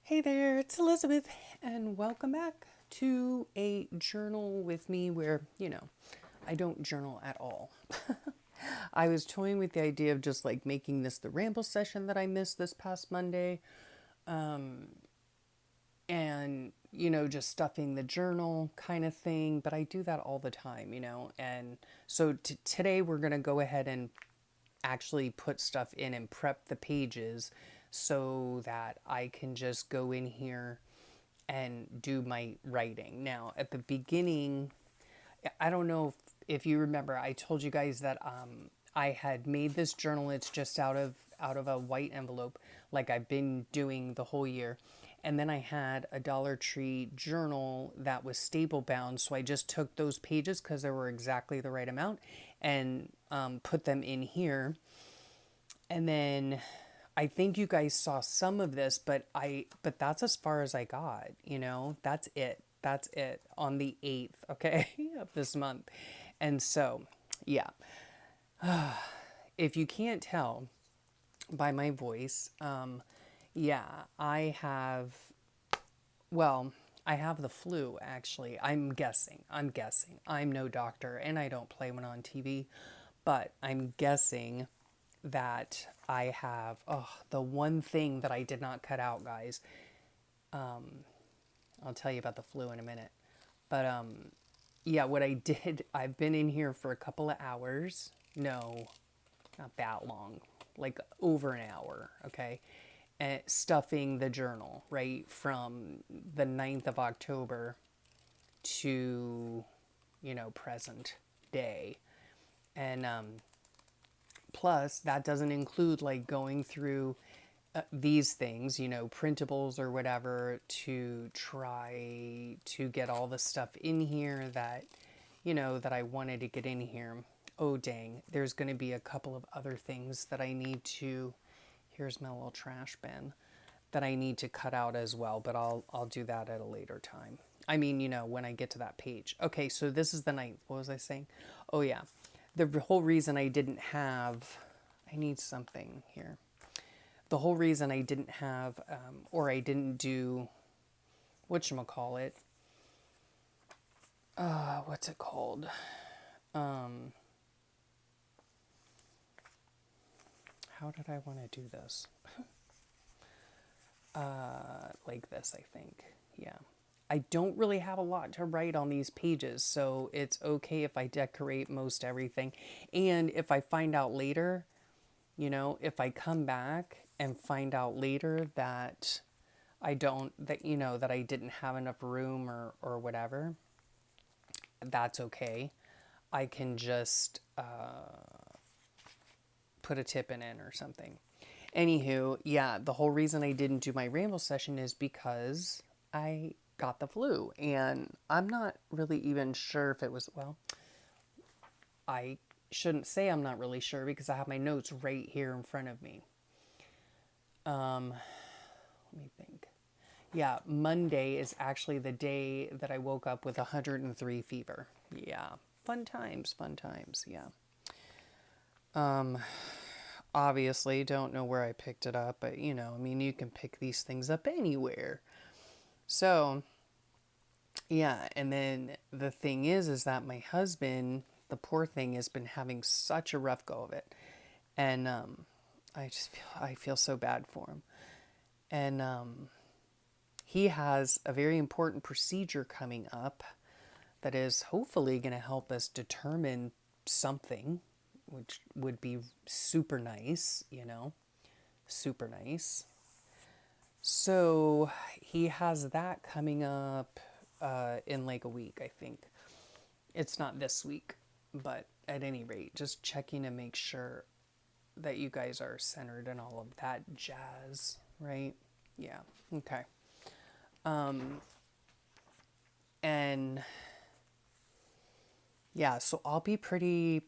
Hey there, it's Elizabeth, and welcome back to a journal with me where, I don't journal at all. I was toying with the idea of just like making this the ramble session that I missed this past Monday, and, just stuffing the journal kind of thing, but I do that all the time, and so today we're going to go ahead and actually put stuff in and prep the pages so that I can just go in here and do my writing. Now, at the beginning, I don't know if you remember, I told you guys that I had made this journal. It's just out of a white envelope, like I've been doing the whole year. And then I had a Dollar Tree journal that was staple bound. So I just took those pages because they were exactly the right amount and put them in here. And then I think you guys saw some of this, but that's as far as I got, That's it. That's it on the 8th, okay, of this month. And so, yeah. If you can't tell by my voice, yeah, well, I have the flu actually. I'm guessing. I'm no doctor and I don't play one on TV, but I'm guessing that I have, the one thing that I did not cut out, guys. I'll tell you about the flu in a minute. But yeah, what I did, I've been in here for a couple of hours. No, not that long, like over an hour, okay? And stuffing the journal, right? From the 9th of October to, present day. And plus, that doesn't include like going through these things, printables or whatever, to try to get all the stuff in here that, that I wanted to get in here. Oh, dang. There's going to be a couple of other things that I need to, here's my little trash bin, that I need to cut out as well, but I'll do that at a later time. I mean, when I get to that page. Okay, so this is the 9th. What was I saying? Oh, yeah. The whole reason I didn't have, I need something here. The whole reason I didn't have, or I didn't do, whatchamacallit, what's it called? How did I want to do this? Like this, I think. Yeah. I don't really have a lot to write on these pages, so it's okay if I decorate most everything. And if I find out later, if I come back and find out later that that I didn't have enough room or whatever, that's okay. I can just put a tip in or something. Anywho, yeah, the whole reason I didn't do my ramble session is because I got the flu. And I'm not really even sure if it was, well, I shouldn't say I'm not really sure because I have my notes right here in front of me. Let me think. Yeah, Monday is actually the day that I woke up with 103 fever. Yeah, fun times, yeah. Obviously, don't know where I picked it up, but I mean, you can pick these things up anywhere. So, yeah, and then the thing is that my husband, the poor thing, has been having such a rough go of it. And I feel so bad for him. And he has a very important procedure coming up that is hopefully going to help us determine something, which would be super nice, super nice. So he has that coming up in like a week, I think. It's not this week, but at any rate, just checking to make sure that you guys are centered and all of that jazz, right? Yeah, okay. And yeah, so I'll be pretty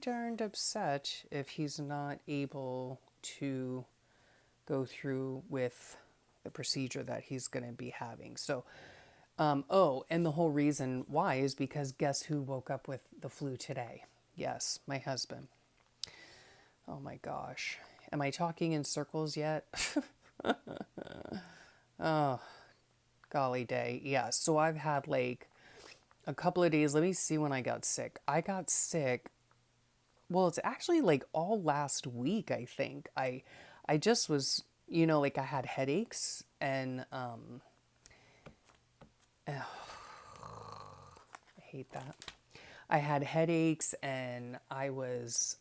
darned upset if he's not able to go through with the procedure that he's going to be having. So, oh, and the whole reason why is because guess who woke up with the flu today? Yes, my husband. Oh my gosh. Am I talking in circles yet? Oh, golly day. Yeah, so I've had like a couple of days. Let me see when I got sick. I got sick. Well, it's actually like all last week, I think. I just was, like I had headaches and I hate that. I had headaches and I was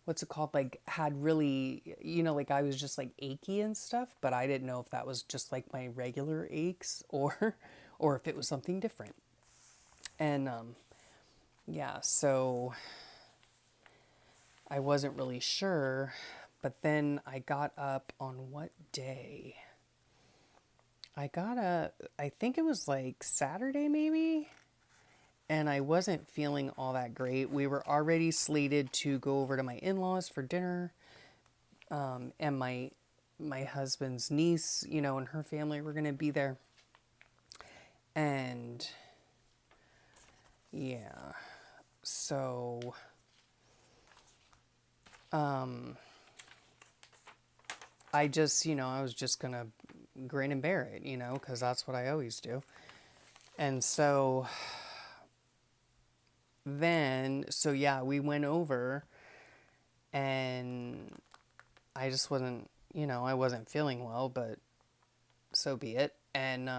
what's it called? Like had really, like I was just like achy and stuff, but I didn't know if that was just like my regular aches or or if it was something different. And yeah, so I wasn't really sure, but then I got up on what day? I think it was like Saturday maybe, and I wasn't feeling all that great. We were already slated to go over to my in-laws for dinner, and my husband's niece, and her family were going to be there. And yeah, so I was just going to grin and bear it, because that's what I always do. And so so yeah, we went over and I just wasn't, I wasn't feeling well, but so be it. And,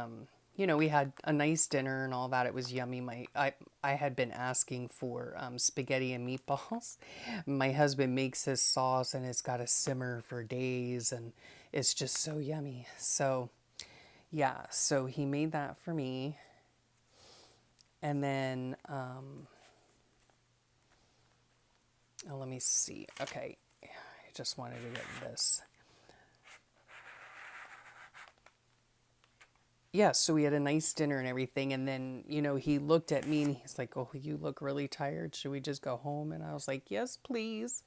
we had a nice dinner and all that. It was yummy. I had been asking for spaghetti and meatballs. My husband makes this sauce and it's got to simmer for days and it's just so yummy. So, yeah, so he made that for me. And then, let me see. Okay, I just wanted to get this. Yeah, so we had a nice dinner and everything. And then, he looked at me and he's like, "Oh, you look really tired. Should we just go home?" And I was like, "Yes, please."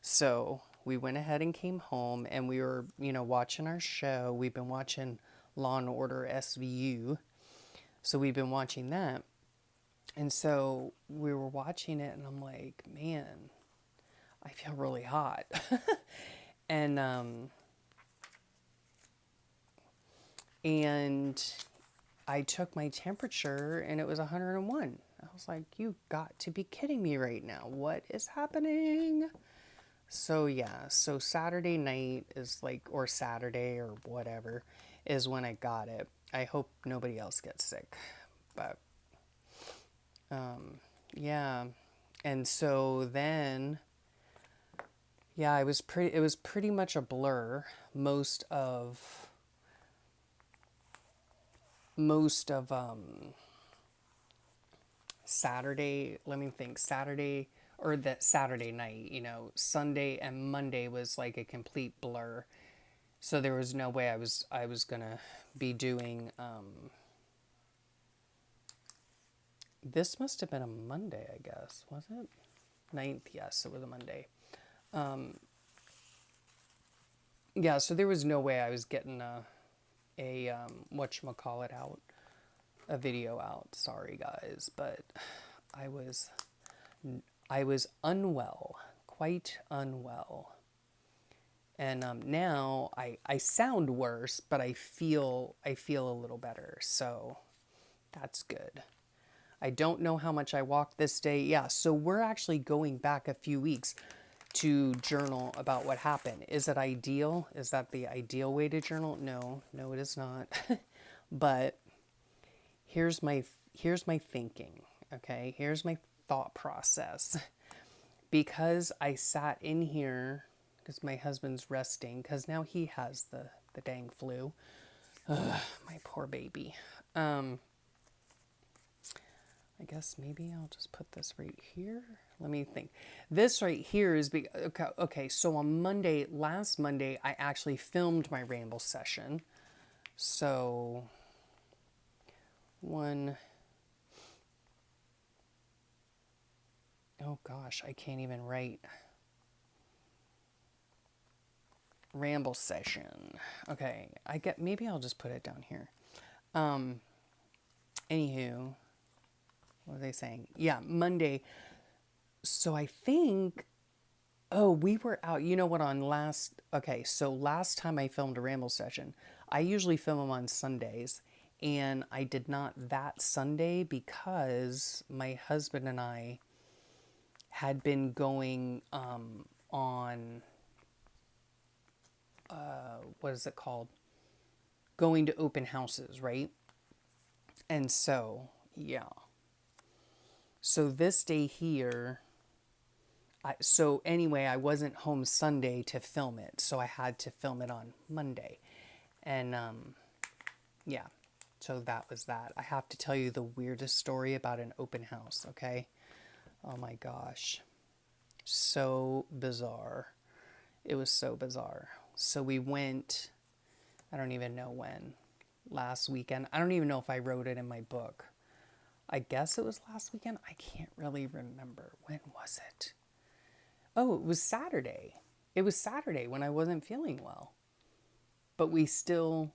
So we went ahead and came home and we were, watching our show. We've been watching Law and Order SVU. So we've been watching that. And so we were watching it and I'm like, man, I feel really hot. and, and I took my temperature and it was 101. I was like, you got to be kidding me right now. What is happening? So yeah, so Saturday night is like, or Saturday or whatever, is when I got it. I hope nobody else gets sick. But yeah. And so then yeah, it was pretty much a blur most of Saturday, let me think, Saturday or that Saturday night, Sunday and Monday was like a complete blur. So there was no way I was gonna be doing this must have been a Monday, I guess, was it? 9th, yes, it was a Monday. Yeah, so there was no way I was getting a whatchamacallit out, a video out. Sorry guys, but I was I was unwell, quite unwell. And now I sound worse, but I feel a little better. So that's good. I don't know how much I walked this day. Yeah, so we're actually going back a few weeks to journal about what happened. Is it ideal? Is that the ideal way to journal? No, it is not. But here's my thinking, okay? Here's my thought process. Because I sat in here because my husband's resting because now he has the dang flu. Ugh, my poor baby. I guess maybe I'll just put this right here. Let me think. This right here is okay. So on last Monday, I actually filmed my ramble session. So oh gosh, I can't even write. Ramble session. Okay, maybe I'll just put it down here. Anywho, what are they saying? Yeah, Monday. So I think Oh, we were out. You know what? Okay, so last time I filmed a ramble session, I usually film them on Sundays, and I did not that Sunday because my husband and I had been going on, what is it called? Going to open houses, right? And so, yeah. So this day here, so anyway, I wasn't home Sunday to film it, so I had to film it on Monday. And yeah, so that was that. I have to tell you the weirdest story about an open house, okay? Oh my gosh. So bizarre. It was so bizarre. So we went, I don't even know when, last weekend. I don't even know if I wrote it in my book. I guess it was last weekend. I can't really remember. When was it? Oh, it was Saturday. It was Saturday when I wasn't feeling well. But we still,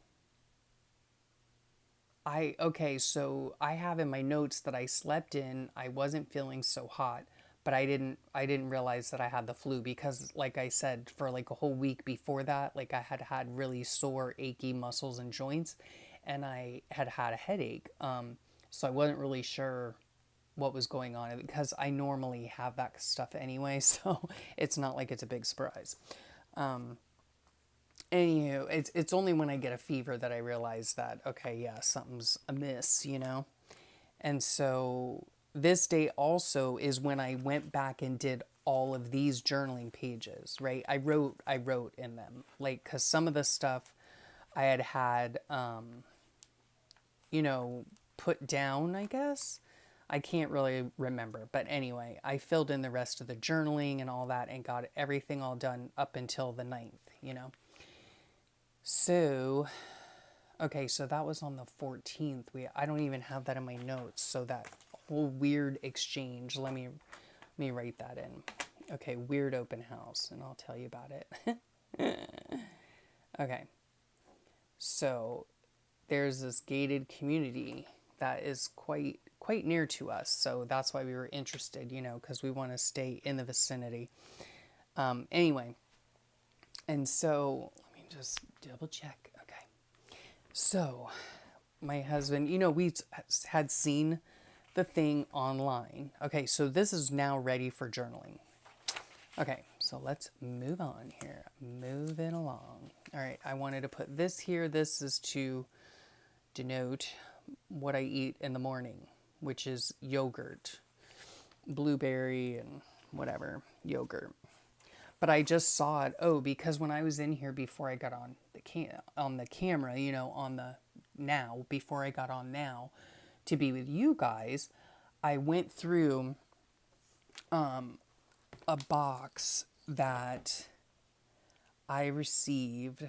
okay, so I have in my notes that I slept in, I wasn't feeling so hot, but I didn't realize that I had the flu because like I said, for like a whole week before that, like I had had really sore, achy muscles and joints, and I had had a headache. So I wasn't really sure what was going on because I normally have that stuff anyway, so it's not like it's a big surprise. Anywho, it's only when I get a fever that I realize that, okay, yeah, something's amiss, you know? And so this day also is when I went back and did all of these journaling pages, right? I wrote in them, like, because some of the stuff I had, you know, put down, I guess. I can't really remember. But anyway, I filled in the rest of the journaling and all that and got everything all done up until the 9th, you know? So, okay, so that was on the 14th. I don't even have that in my notes. So that whole weird exchange, let me write that in. Okay, weird open house, and I'll tell you about it. Okay. So, there's this gated community that is quite near to us. So that's why we were interested, you know, because we want to stay in the vicinity. Anyway, and so let me just double check. Okay. So my husband, you know, we had seen the thing online. Okay, so this is now ready for journaling. Okay, so let's move on here. Moving along. All right, I wanted to put this here. This is to denote what I eat in the morning, which is yogurt, blueberry and whatever, yogurt. But I just saw it, because when I was in here before I got on the camera, you know, before I got on now to be with you guys, I went through a box that I received,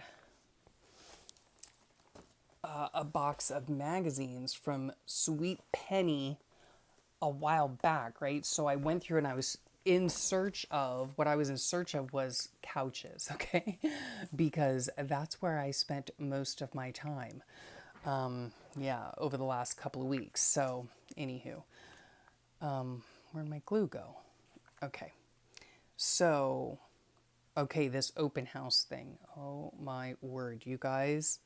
a box of magazines from Sweet Penny a while back, right? So I went through and I was in search of, what I was in search of was couches, okay? Because that's where I spent most of my time, over the last couple of weeks. So, anywho, where'd my glue go? Okay. So, okay, this open house thing. Oh my word, you guys.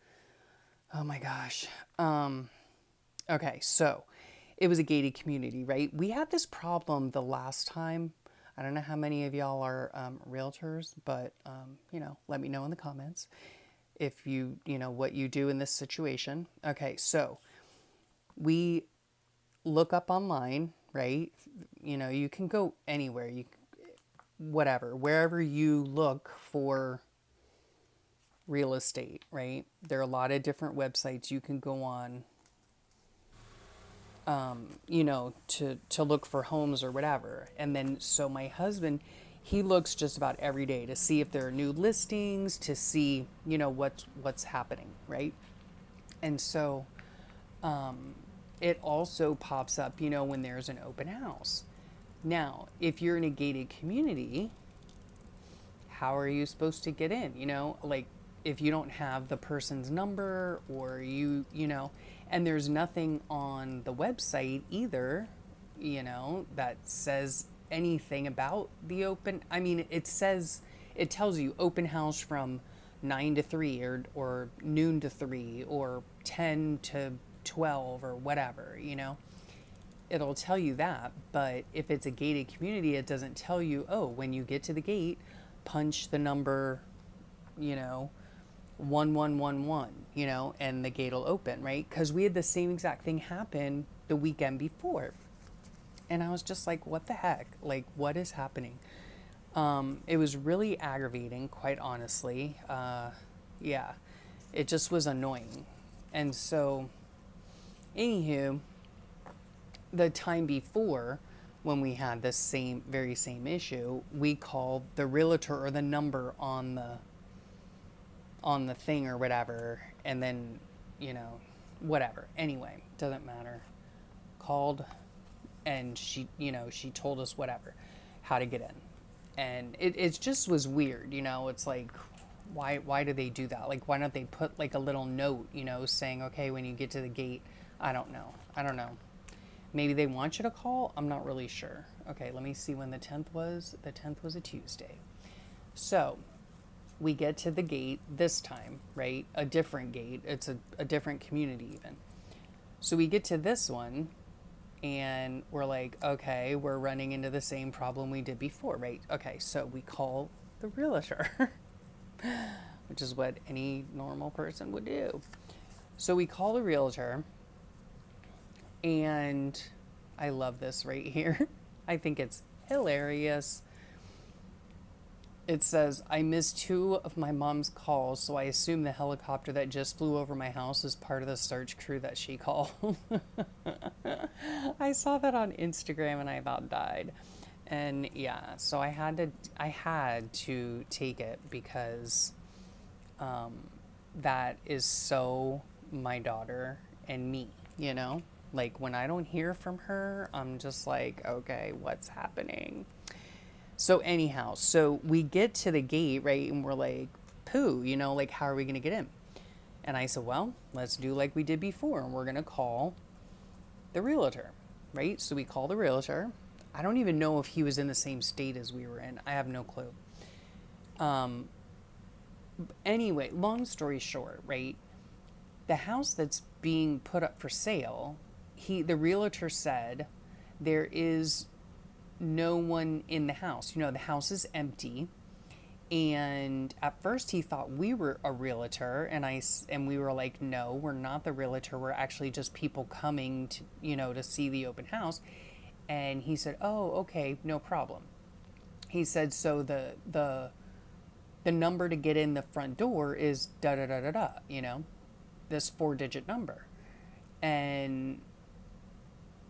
Oh my gosh. Okay, so it was a gated community, right? We had this problem the last time. I don't know how many of y'all are realtors, but, you know, let me know in the comments if you know, what you do in this situation. Okay, so we look up online, right? You know, you can go anywhere, wherever you look for real estate, right? There are a lot of different websites you can go on, you know, to look for homes or whatever. And then, so my husband, he looks just about every day to see if there are new listings, to see, you know, what's happening, right? And so, it also pops up, you know, when there's an open house. Now, if you're in a gated community, how are you supposed to get in? You know, like, if you don't have the person's number, or you know, and there's nothing on the website either, you know, that says, anything about the open. I mean, it tells you open house from 9 to 3 or noon to 3 or 10 to 12 or whatever, it'll tell you that. But if it's a gated community, it doesn't tell you, oh, when you get to the gate, punch the number, 1111, and the gate will open, right? Because we had the same exact thing happen the weekend before. And I was just like, what the heck? Like, what is happening? It was really aggravating, quite honestly. Yeah, it just was annoying. And so, anywho, the time before, when we had this very same issue, we called the realtor or the number on the thing or whatever, and then, whatever. Anyway, doesn't matter. Called, and she told us whatever, how to get in. And it just was weird, it's like, why do they do that? Like, why don't they put like a little note, saying, okay, when you get to the gate, I don't know. Maybe they want you to call. I'm not really sure. Okay, let me see when the 10th was. The 10th was a Tuesday. So we get to the gate this time, right? A different gate. It's a different community even. So we get to this one and we're like, okay, we're running into the same problem we did before, right? Okay, so we call the realtor, which is what any normal person would do. So we call the realtor, and I love this right here. I think it's hilarious. It says, I missed 2 of my mom's calls, so I assume the helicopter that just flew over my house is part of the search crew that she called. I saw that on Instagram and I about died. And yeah, so I had to take it because that is so my daughter and me, Like, when I don't hear from her, I'm just like, okay, what's happening? So anyhow, so we get to the gate, right? And we're like, poo, like, how are we going to get in? And I said, well, let's do like we did before. And we're going to call the realtor, right? So we call the realtor. I don't even know if he was in the same state as we were in. I have no clue. Anyway, long story short, right? The house that's being put up for sale, the realtor said there is no one in the house. The house is empty. And at first he thought we were a realtor, and we were like, no, we're not the realtor. We're actually just people coming to, to see the open house. And he said, oh, okay, no problem. He said, so the number to get in the front door is da da da da da, this 4-digit number. And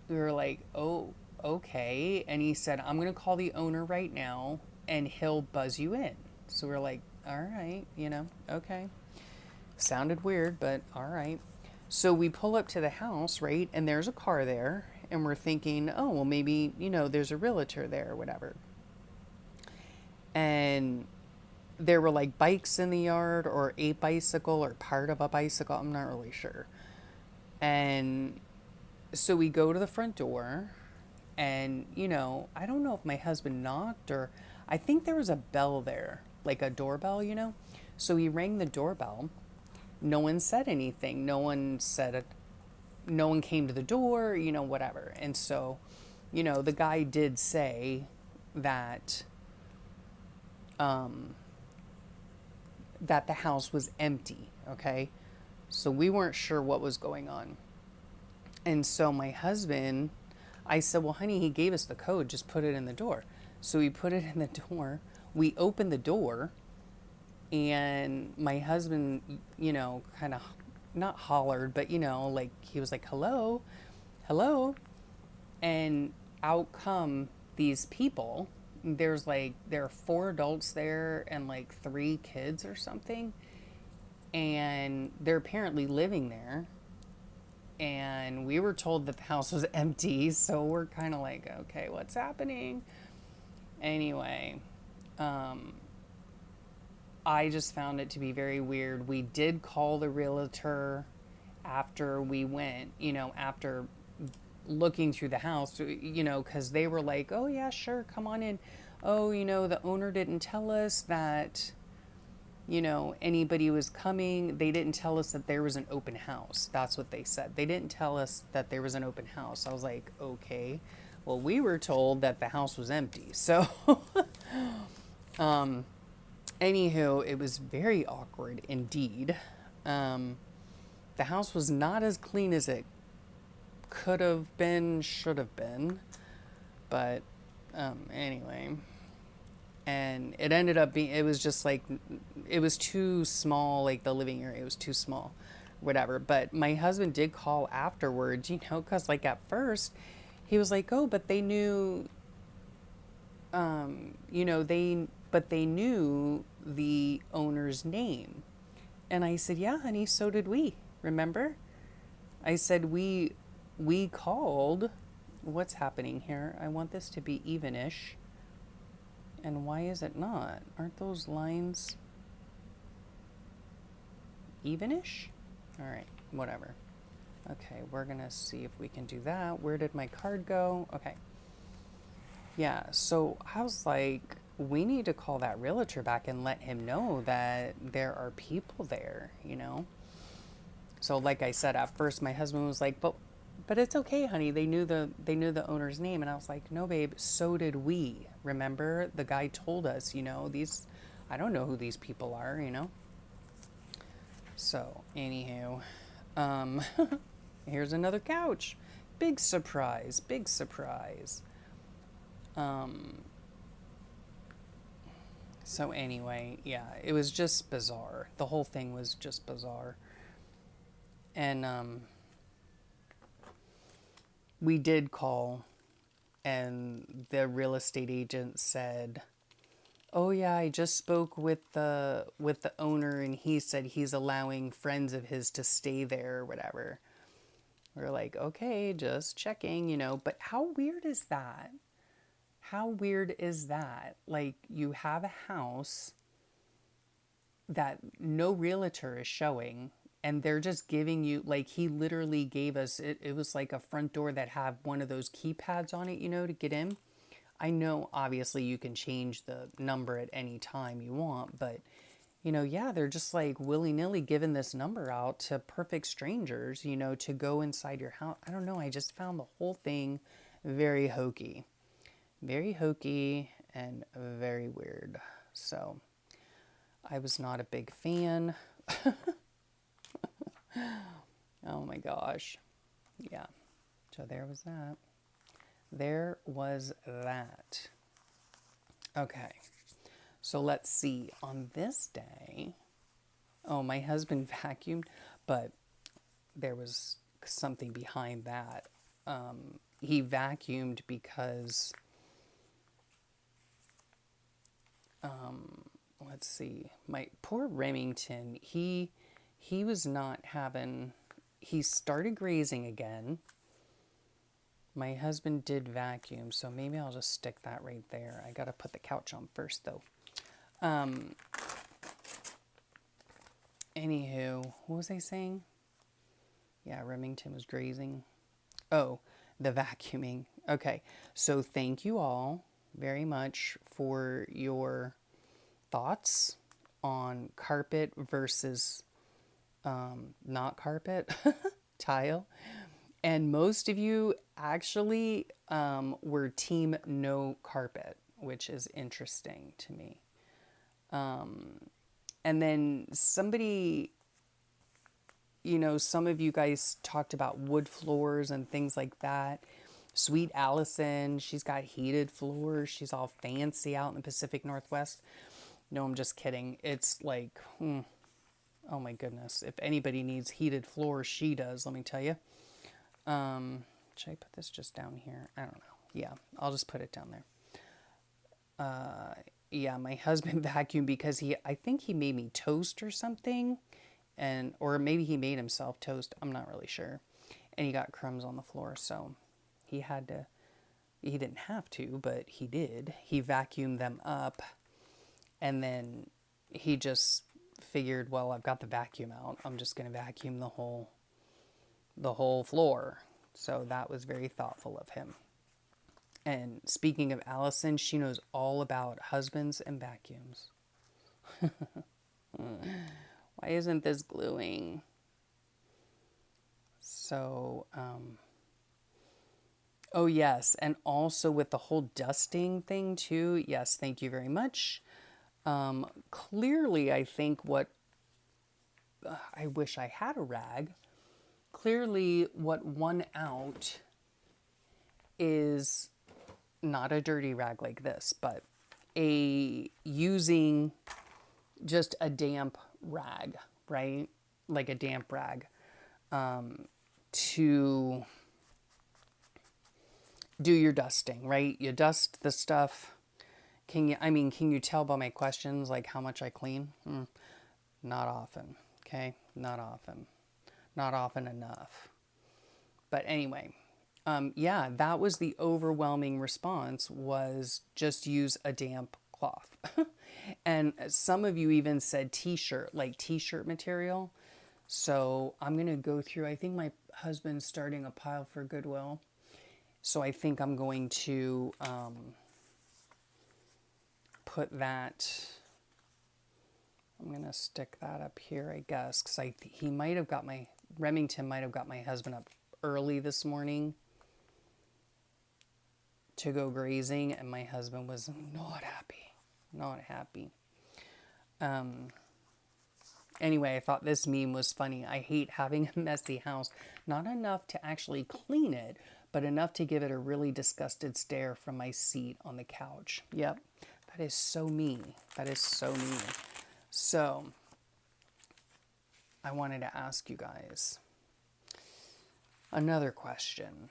we were like, oh, okay. And he said, I'm going to call the owner right now and he'll buzz you in. So we're like, all right, okay. Sounded weird, but all right. So we pull up to the house, right? And there's a car there. And we're thinking, oh, well, maybe, there's a realtor there or whatever. And there were like bikes in the yard, or a bicycle or part of a bicycle. I'm not really sure. And so we go to the front door, and, I don't know if my husband knocked, or I think there was a bell there, like a doorbell, So he rang the doorbell. No one said anything. No one came to the door, whatever. And so, the guy did say that, that the house was empty. Okay. So we weren't sure what was going on. And so my husband, I said, well, honey, he gave us the code. Just put it in the door. So we put it in the door. We opened the door, and my husband, kind of not hollered, but, like he was like, hello, hello. And out come these people. There are 4 adults there and like 3 kids or something. And they're apparently living there. And we were told that the house was empty. So we're kind of like, okay, what's happening? Anyway, I just found it to be very weird. We did call the realtor after we went, after looking through the house, you know, because they were like, oh, yeah, sure, come on in. Oh, you know, the owner didn't tell us that, you know, anybody was coming. They didn't tell us that there was an open house. That's what they said. They didn't tell us that there was an open house. I was like, okay. Well, we were told that the house was empty. So, anywho, it was very awkward indeed. The house was not as clean as it could have been, should have been. But anyway, and it ended up being, it was just like, it was too small, like the living area was too small, whatever. But my husband did call afterwards, you know, because like at first he was like, oh, but they knew, you know, but they knew the owner's name. And I said, yeah, honey, so did we. Remember? I said, we called. What's happening here? I want this to be evenish. And why is it not? Aren't those lines evenish? All right, whatever. Okay, we're gonna see if we can do that. Where did my card go? Okay. Yeah, so I was like, we need to call that realtor back and let him know that there are people there, you know? So like I said, at first my husband was like, but it's okay, honey. They knew the owner's name. And I was like, no, babe, so did we. Remember, the guy told us, you know, I don't know who these people are, you know? So, anywho, here's another couch. Big surprise, big surprise. So anyway, yeah, it was just bizarre. The whole thing was just bizarre. And we did call, and the real estate agent said, oh yeah, I just spoke with the owner, and he said he's allowing friends of his to stay there or whatever. We're like, okay, just checking, you know. But how weird is that? How weird is that? Like, you have a house that no realtor is showing, and they're just giving you, like, he literally gave us, it was like a front door that had one of those keypads on it, you know, to get in. I know obviously you can change the number at any time you want, but you know, yeah, they're just like willy-nilly giving this number out to perfect strangers, you know, to go inside your house. I don't know, I just found the whole thing very hokey. Very hokey and very weird. So, I was not a big fan. Oh my gosh. Yeah. So there was that. There was that. Okay. So let's see. On this day, oh, my husband vacuumed, but there was something behind that. He vacuumed because, let's see, my poor Remington, he was not having, he started grazing again. My husband did vacuum, so maybe I'll just stick that right there. I gotta put the couch on first, though. Anywho, what was I saying? Yeah, Remington was grazing. Oh, the vacuuming. Okay, so thank you all very much for your thoughts on carpet versus not carpet, tile. And most of you actually were team no carpet, which is interesting to me. And then somebody, you know, some of you guys talked about wood floors and things like that. Sweet Allison, she's got heated floors. She's all fancy out in the Pacific Northwest. No, I'm just kidding. It's like, oh my goodness. If anybody needs heated floors, she does, let me tell you. Should I put this just down here? I don't know. Yeah, I'll just put it down there. Yeah, my husband vacuumed because I think he made me toast or something. Or maybe he made himself toast. I'm not really sure. And he got crumbs on the floor, so he didn't have to, but he did. He vacuumed them up, and then he just figured, well, I've got the vacuum out. I'm just going to vacuum the whole floor, So that was very thoughtful of him. And speaking of Allison, she knows all about husbands and vacuums. Why isn't this gluing? So, oh yes, and also with the whole dusting thing too. Yes, thank you very much. Clearly, I think what I wish I had a rag. Clearly, what won out is not a dirty rag like this, but using just a damp rag, right? Like a damp rag, to do your dusting, right? You dust the stuff. Can you tell by my questions, like how much I clean? Not often, okay? Not often. Not often enough. But anyway, yeah, that was the overwhelming response, was just use a damp cloth. And some of you even said t-shirt, like t-shirt material. So I'm going to go through, I think my husband's starting a pile for Goodwill. So I think I'm going to put that, I'm going to stick that up here, I guess, because he might have got Remington might have got my husband up early this morning to go grazing, and my husband was not happy. Anyway, I thought this meme was funny. I hate having a messy house. Not enough to actually clean it, but enough to give it a really disgusted stare from my seat on the couch. Yep, that is so me. That is so me. So, I wanted to ask you guys another question.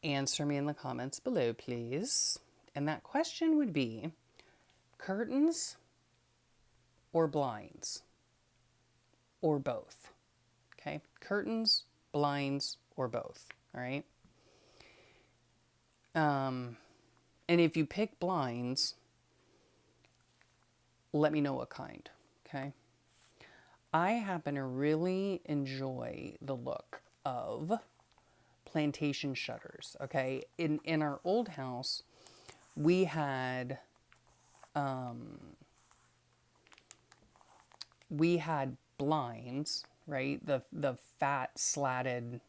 Answer me in the comments below, please. And that question would be, curtains or blinds? Or both? Okay? Curtains, blinds, or both. All right? And if you pick blinds, let me know what kind. Okay? I happen to really enjoy the look of plantation shutters. Okay? In our old house, we had blinds, right? The fat slatted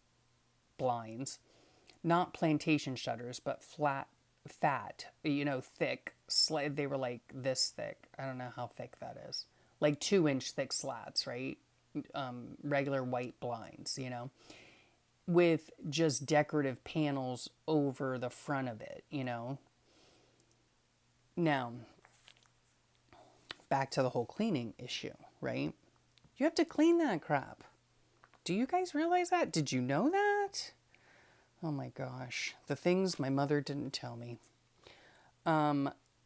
blinds, not plantation shutters, but fat, thick. They were like this thick. I don't know how thick that is. Like 2-inch thick slats, right? Regular white blinds, with just decorative panels over the front of it, Now, back to the whole cleaning issue, right? You have to clean that crap. Do you guys realize that? Did you know that? Oh my gosh. The things my mother didn't tell me.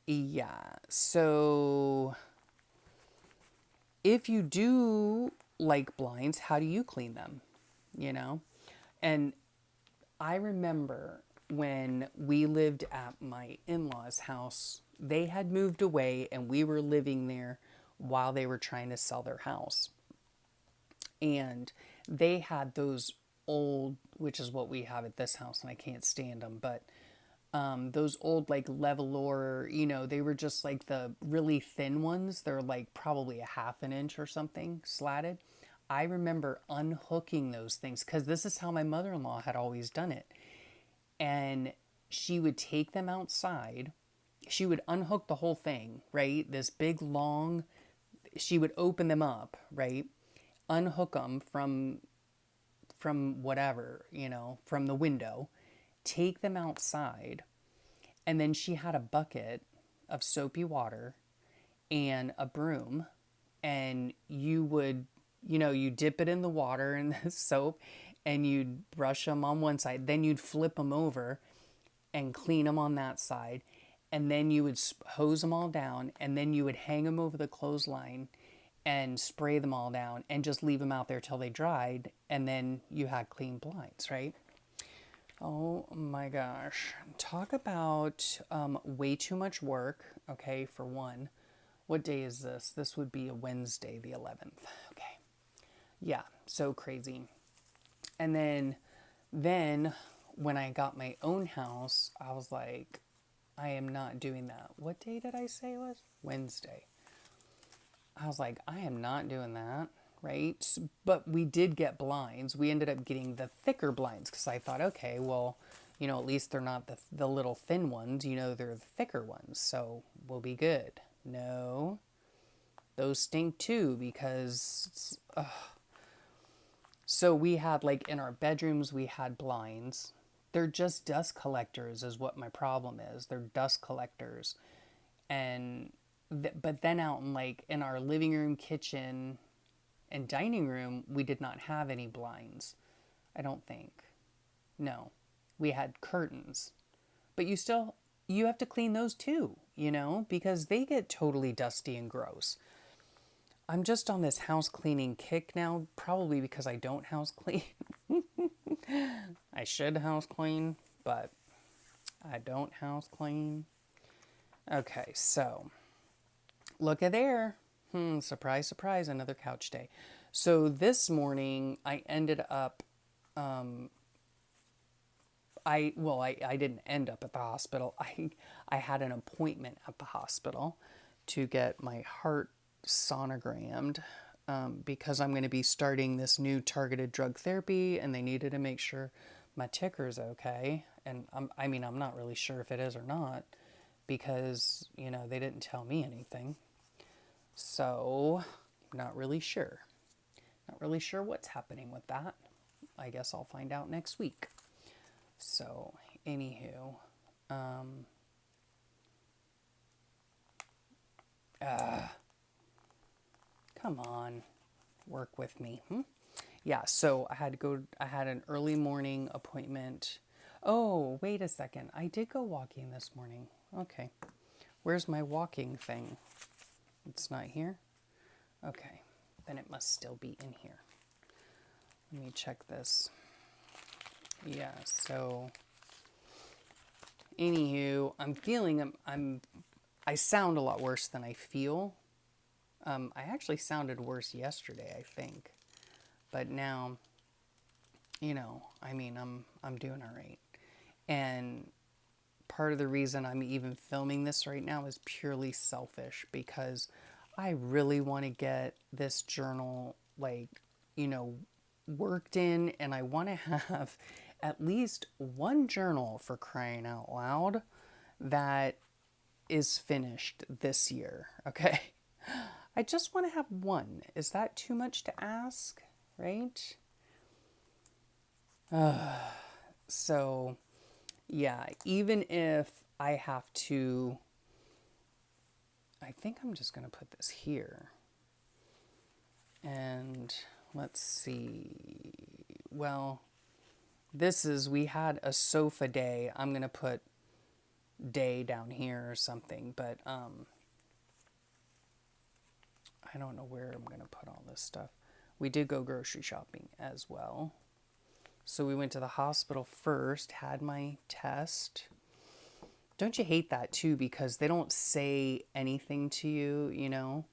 Yeah. So if you do like blinds, how do you clean them? And I remember when we lived at my in-laws' house, they had moved away and we were living there while they were trying to sell their house. And they had those old, which is what we have at this house, and I can't stand them, but those old like Levolor, they were just like the really thin ones. They're like probably a 1/2 inch or something slatted. I remember unhooking those things because this is how my mother-in-law had always done it. And she would take them outside. She would unhook the whole thing, right? This big long, she would open them up, right? Unhook them from whatever, from the window, take them outside, and then she had a bucket of soapy water and a broom, and you would, you dip it in the water and the soap, and you'd brush them on one side, then you'd flip them over and clean them on that side, and then you would hose them all down, and then you would hang them over the clothesline and spray them all down and just leave them out there till they dried, and then you had clean blinds, right? Oh my gosh. Talk about way too much work, okay, for one. What day is this? This would be a Wednesday, the 11th. Okay. Yeah, so crazy. And then when I got my own house, I was like, I am not doing that. What day did I say it was? Wednesday. I was like, I am not doing that, right? But we did get blinds. We ended up getting the thicker blinds because I thought, okay, well, at least they're not the little thin ones, they're the thicker ones, so we'll be good. No, those stink too because, so we had like in our bedrooms, we had blinds. They're just dust collectors is what my problem is. They're dust collectors. And but then out in like in our living room, kitchen, and dining room, we did not have any blinds. I don't think. No. We had curtains. But you have to clean those too, because they get totally dusty and gross. I'm just on this house cleaning kick now, probably because I don't house clean. I should house clean, but I don't house clean. Okay, so look at there. Surprise, surprise, another couch day. So this morning I ended up, I didn't end up at the hospital. I had an appointment at the hospital to get my heart sonogrammed because I'm going to be starting this new targeted drug therapy, and they needed to make sure my ticker's okay. And I'm not really sure if it is or not because, they didn't tell me anything. So, not really sure. Not really sure what's happening with that. I guess I'll find out next week. So, anywho, come on, work with me. Yeah, so I had an early morning appointment. Oh, wait a second. I did go walking this morning. Okay. Where's my walking thing? It's not here? Okay. Then it must still be in here. Let me check this. Yeah, so anywho, I'm feeling I sound a lot worse than I feel. I actually sounded worse yesterday, I think. But now, I'm doing all right. And part of the reason I'm even filming this right now is purely selfish because I really want to get this journal, worked in, and I want to have at least one journal, for crying out loud, that is finished this year, okay? I just want to have one. Is that too much to ask, right? So, yeah, even if I have to, I think I'm just going to put this here. And let's see. Well, we had a sofa day. I'm going to put day down here or something, but I don't know where I'm going to put all this stuff. We did go grocery shopping as well. So we went to the hospital first, had my test. Don't you hate that too? Because they don't say anything to you,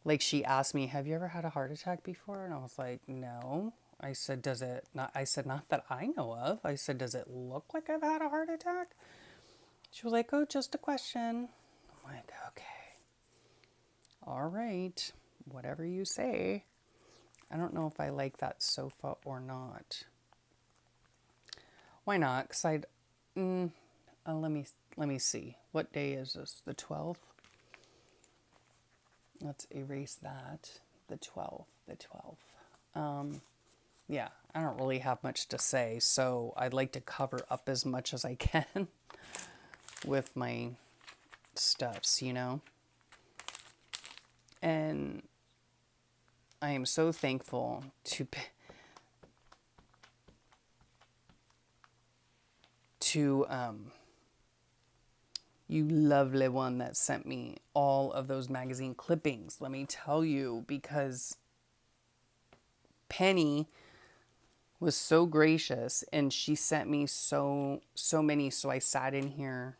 Like she asked me, have you ever had a heart attack before? And I was like, no. I said, not that I know of. I said, does it look like I've had a heart attack? She was like, oh, just a question. I'm like, okay. All right. Whatever you say. I don't know if I like that sofa or not. Why not? Because let me see. What day is this? The 12th? Let's erase that. The 12th. Yeah, I don't really have much to say, so I'd like to cover up as much as I can with my stuffs, And I am so thankful to you lovely one that sent me all of those magazine clippings. Let me tell you, because Penny was so gracious and she sent me so many. So I sat in here,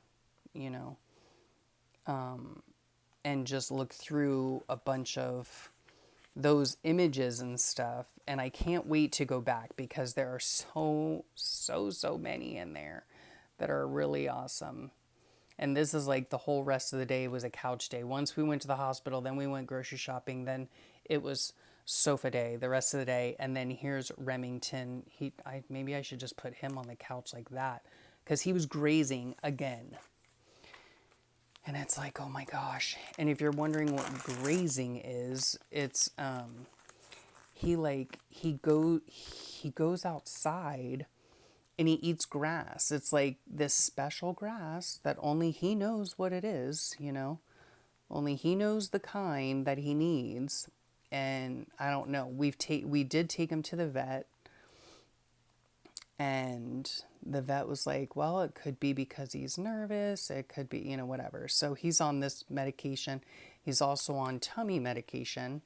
and just looked through a bunch of those images and stuff, and I can't wait to go back because there are so many in there that are really awesome. And this is like the whole rest of the day was a couch day. Once we went to the hospital, then we went grocery shopping, then it was sofa day the rest of the day. And then here's Remington. Maybe I should just put him on the couch like that because he was grazing again. And it's like, oh my gosh. And if you're wondering what grazing is, it's he goes outside and he eats grass. It's like this special grass that only he knows what it is, you know. Only he knows the kind that he needs. And I don't know. We did take him to the vet. And the vet was like, well, it could be because he's nervous. It could be, you know, whatever. So he's on this medication. He's also on tummy medication.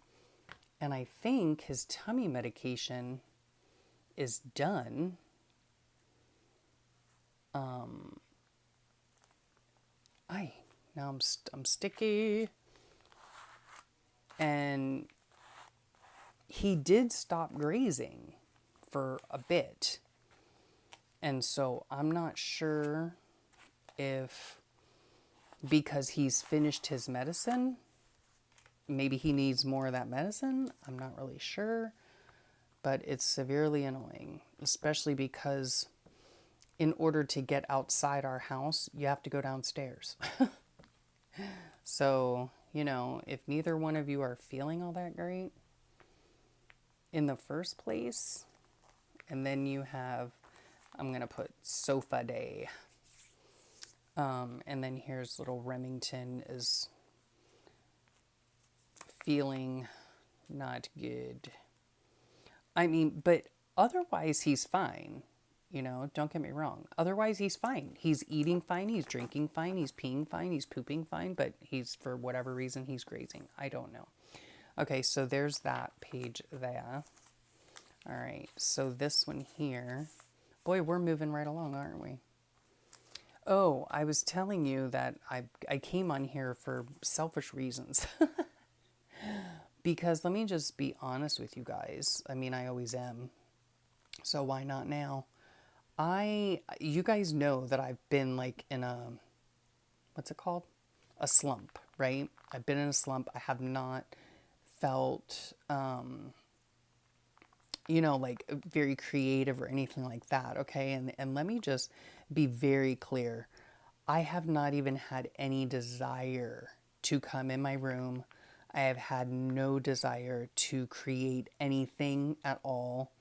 And I think his tummy medication is done. Now I'm sticky. And he did stop grazing for a bit. And so I'm not sure if, because he's finished his medicine, maybe he needs more of that medicine. I'm not really sure, but it's severely annoying, especially because in order to get outside our house, you have to go downstairs. So, you know, if neither one of you are feeling all that great in the first place, and then you have, I'm going to put sofa day. And then here's little Remington is feeling not good. I mean, but otherwise he's fine. You know, don't get me wrong. Otherwise he's fine. He's eating fine. He's drinking fine. He's peeing fine. He's pooping fine. But he's, for whatever reason, he's grazing. I don't know. Okay, so there's that page there. All right, so this one here. Boy, we're moving right along, aren't we? Oh, I was telling you that I came on here for selfish reasons. Because let me just be honest with you guys. I mean, I always am. So why not now? You guys know that I've been like in a, what's it called? A slump, right? I've been in a slump. I have not felt, you know, like very creative or anything like that. Okay. And let me just be very clear. I have not even had any desire to come in my room. I have had no desire to create anything at all.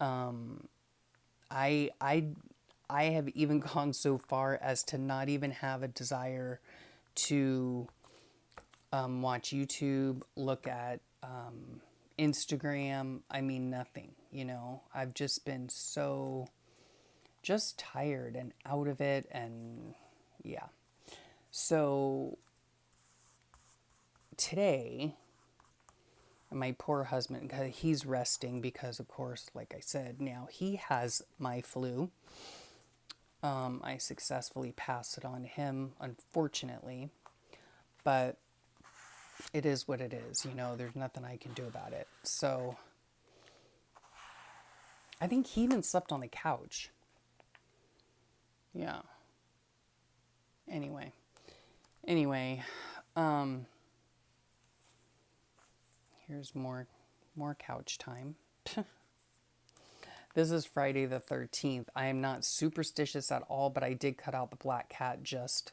I have even gone so far as to not even have a desire to watch YouTube, look at Instagram. I mean, nothing, you know. I've just been so just tired and out of it, and yeah. So today, my poor husband, he's resting because, of course, like I said, now he has my flu. I successfully passed it on to him, unfortunately, but it is what it is. You know, there's nothing I can do about it. So I think he even slept on the couch. Yeah. Anyway, here's more couch time. This is Friday the 13th. I am not superstitious at all, but I did cut out the black cat just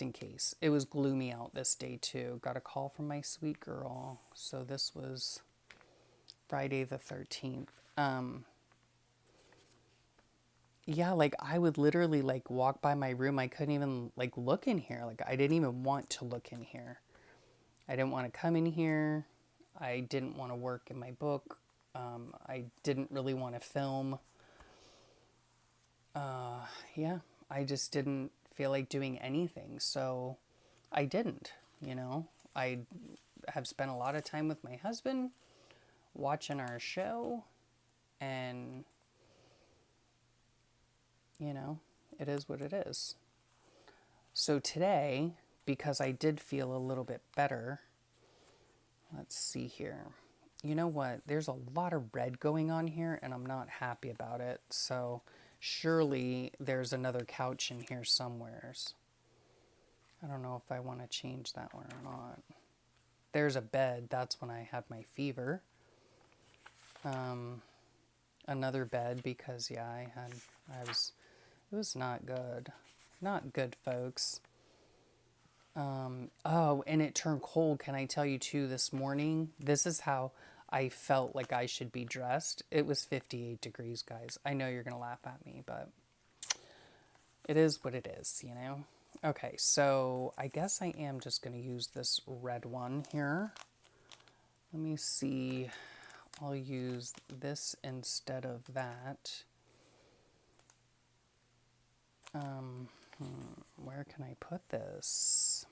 in case. It was gloomy out this day too. Got a call from my sweet girl. So this was Friday the 13th. Yeah, like I would literally like walk by my room. I couldn't even like look in here. Like I didn't even want to look in here. I didn't want to come in here. I didn't want to work in my book. I didn't really want to film. Yeah, I just didn't feel like doing anything. So I didn't, you know. I have spent a lot of time with my husband watching our show, and you know, it is what it is. So today, because I did feel a little bit better, Let's see here. You know what? There's a lot of red going on here, and I'm not happy about it. So surely there's another couch in here somewheres. I don't know if I want to change that one or not. There's a bed. That's when I had my fever. Another bed because yeah, it was not good. Not good, folks. Oh, and it turned cold. Can I tell you too, this morning? This is how I felt like I should be dressed. It was 58 degrees, guys. I know you're going to laugh at me, but it is what it is, you know? Okay, so I guess I am just going to use this red one here. Let me see. I'll use this instead of that. Where can I put this?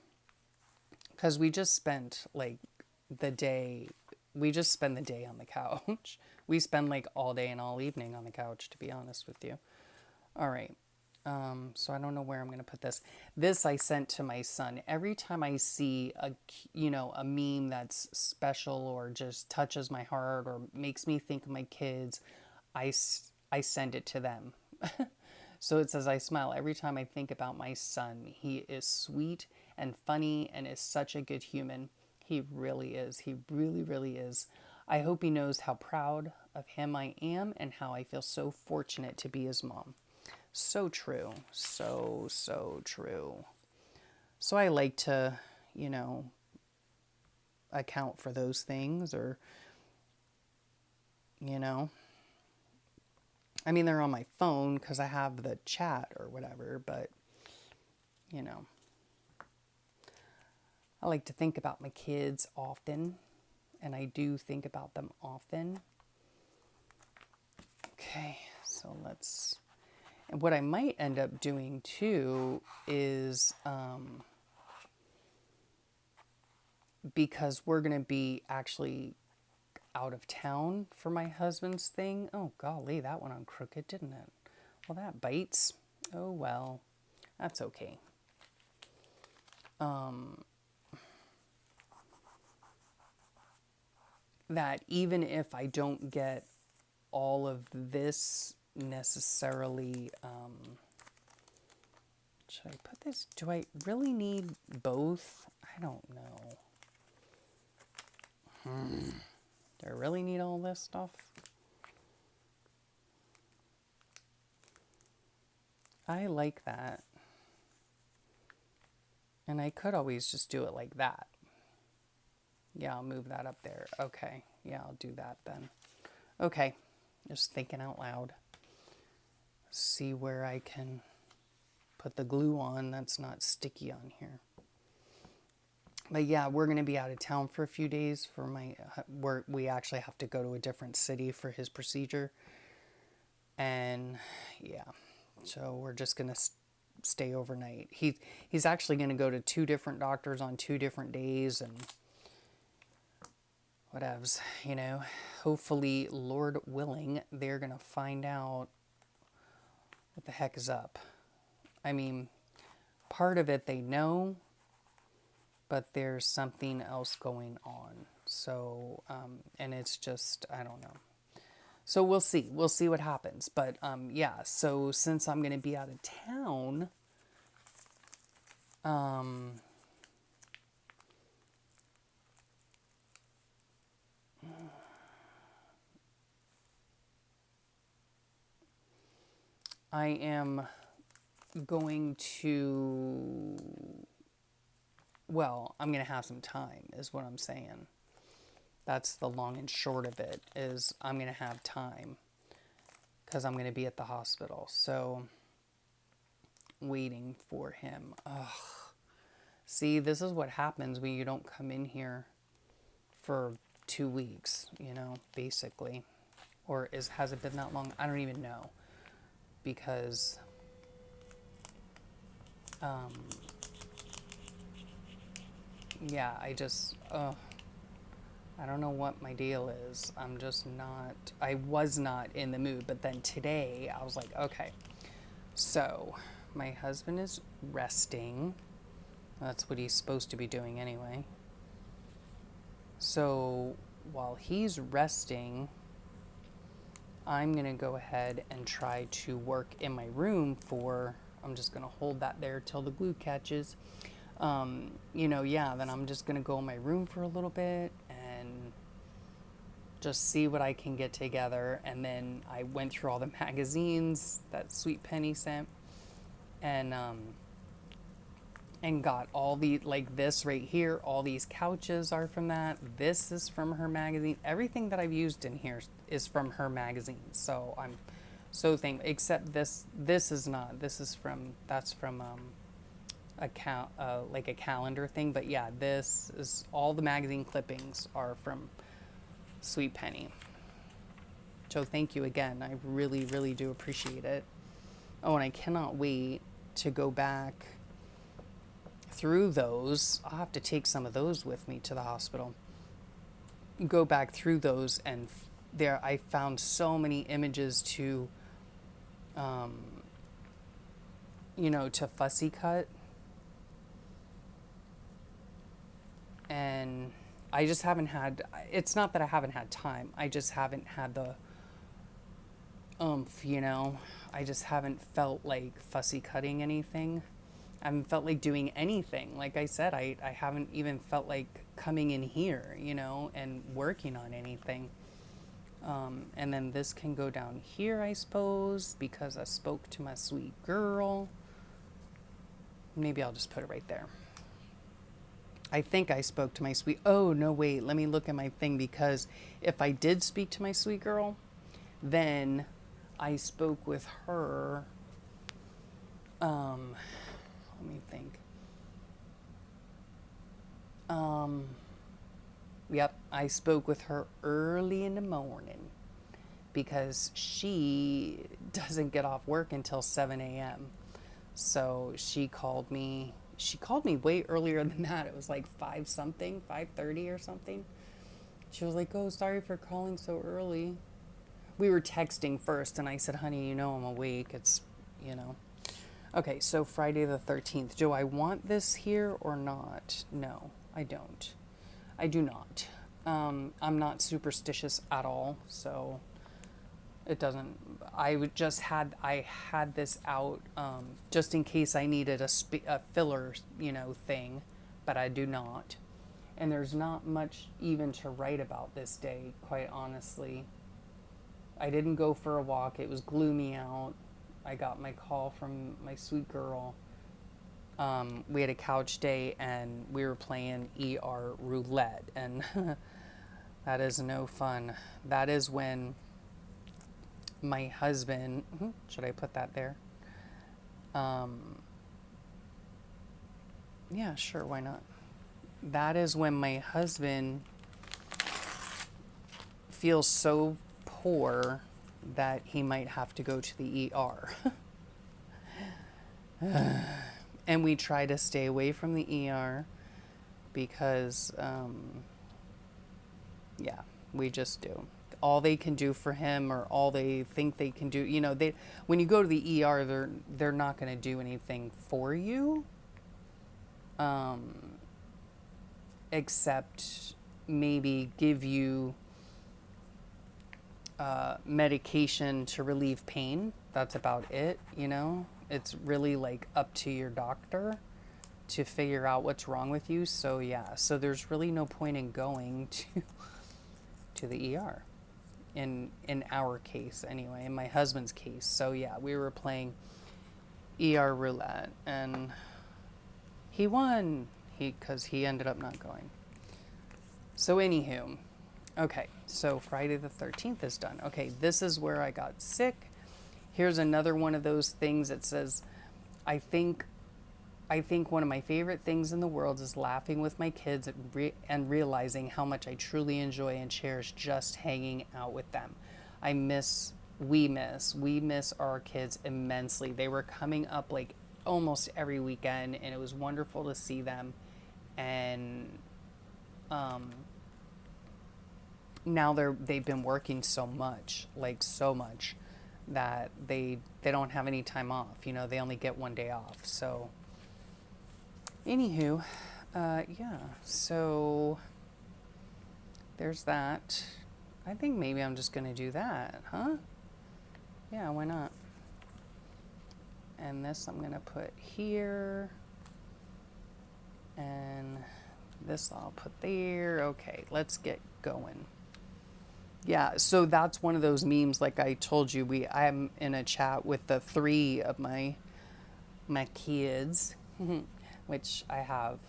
Because we just spent like the day, we just spend the day on the couch. We spend like all day and all evening on the couch, to be honest with you. All right. So I don't know where I'm going to put this. This I sent to my son. Every time I see a meme that's special or just touches my heart or makes me think of my kids, I send it to them. So it says, I smile every time I think about my son. He is sweet and funny and is such a good human. He really is. He really, really is. I hope he knows how proud of him I am and how I feel so fortunate to be his mom. So true. So true. So I like to, account for those things or, I mean, they're on my phone because I have the chat or whatever, but, I like to think about my kids often, and I do think about them often. Okay, so and what I might end up doing too is, because we're going to be actually out of town for my husband's thing. Oh, golly, that went on crooked, didn't it? Well, that bites. Oh, well, that's okay. That even if I don't get all of this necessarily, should I put this? Do I really need both? I don't know. Do I really need all this stuff? I like that. And I could always just do it like that. Yeah, I'll move that up there. Okay. Yeah, I'll do that then. Okay. Just thinking out loud. See where I can put the glue on that's not sticky on here. But yeah, we're going to be out of town for a few days for we actually have to go to a different city for his procedure. And yeah, so we're just going to stay overnight. He's actually going to go to 2 different doctors on 2 different days and whatevs, hopefully, Lord willing, they're going to find out what the heck is up. I mean, part of it they know, but there's something else going on. So, and it's just, I don't know. So we'll see. We'll see what happens. But yeah, so since I'm going to be out of town, I am going to, well, I'm going to have some time is what I'm saying. That's the long and short of it, is I'm going to have time because I'm going to be at the hospital. So, waiting for him. Ugh. See, this is what happens when you don't come in here for 2 weeks, basically. Or has it been that long? I don't even know. Because, yeah, I don't know what my deal is. I was not in the mood. But then today, I was like, okay. So, my husband is resting. That's what he's supposed to be doing anyway. So So while he's resting, I'm going to go ahead and try to work in my room for, I'm just going to hold that there till the glue catches. Then I'm just going to go in my room for a little bit and just see what I can get together. And then I went through all the magazines that Sweet Penny sent and got all the, like this right here, all these couches are from that. This is from her magazine. Everything that I've used in here is from her magazine. So I'm so thankful, except this is not. That's from like a calendar thing. But yeah, this is, all the magazine clippings are from Sweet Penny. So thank you again. I really, really do appreciate it. Oh, and I cannot wait to go back through those. I'll have to take some of those with me to the hospital. Go back through those, and there I found so many images to, to fussy cut. And I just haven't had, it's not that I haven't had time. I just haven't had the oomph, I just haven't felt like fussy cutting anything. I haven't felt like doing anything. Like I said, I haven't even felt like coming in here, and working on anything. And then this can go down here, I suppose, because I spoke to my sweet girl. Maybe I'll just put it right there. I think I spoke to my sweet... Oh, no, wait. Let me look at my thing, because if I did speak to my sweet girl, then I spoke with her... let me think. Yep, I spoke with her early in the morning because she doesn't get off work until 7 a.m. So she called me. She called me way earlier than that. It was like 5:30 or something. She was like, "Oh, sorry for calling so early." We were texting first, and I said, "Honey, I'm awake. It's. Okay, so Friday the 13th. Do I want this here or not? No, I don't. I do not. I'm not superstitious at all, so it doesn't. I had this out just in case I needed a filler, thing, but I do not. And there's not much even to write about this day, quite honestly. I didn't go for a walk. It was gloomy out. I got my call from my sweet girl. We had a couch day and we were playing ER roulette, and that is no fun. That is when my husband, should I put that there? Yeah, sure, why not? That is when my husband feels so poor that he might have to go to the ER. And we try to stay away from the ER because, we just do. All they can do for him, or all they think they can do, when you go to the ER, they're not going to do anything for you, except maybe give you medication to relieve pain. That's about it, It's really like up to your doctor to figure out what's wrong with you. So yeah, so there's really no point in going to the ER in our case anyway, in my husband's case. So yeah, we were playing ER roulette and he won because he ended up not going. So anywho, okay, so Friday the 13th is done. Okay, this is where I got sick. Here's another one of those things that says, I think one of my favorite things in the world is laughing with my kids and realizing how much I truly enjoy and cherish just hanging out with them. We miss our kids immensely. They were coming up like almost every weekend, and it was wonderful to see them. And now they've been working so much, that they don't have any time off. They only get one day off. So anywho, so there's that. I think maybe I'm just gonna do that, huh? Yeah, why not? And this I'm gonna put here. And this I'll put there. Okay, let's get going. Yeah, so that's one of those memes, like I told you, I'm in a chat with the three of my kids, which I have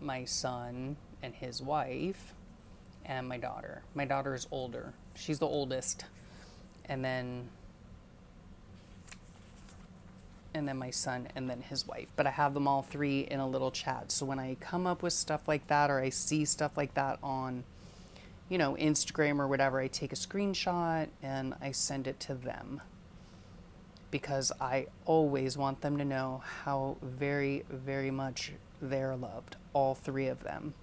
my son and his wife and my daughter. My daughter is older. She's the oldest. And then my son, and then his wife. But I have them all three in a little chat. So when I come up with stuff like that, or I see stuff like that on, Instagram or whatever, I take a screenshot and I send it to them. Because I always want them to know how very, very much they're loved. All three of them.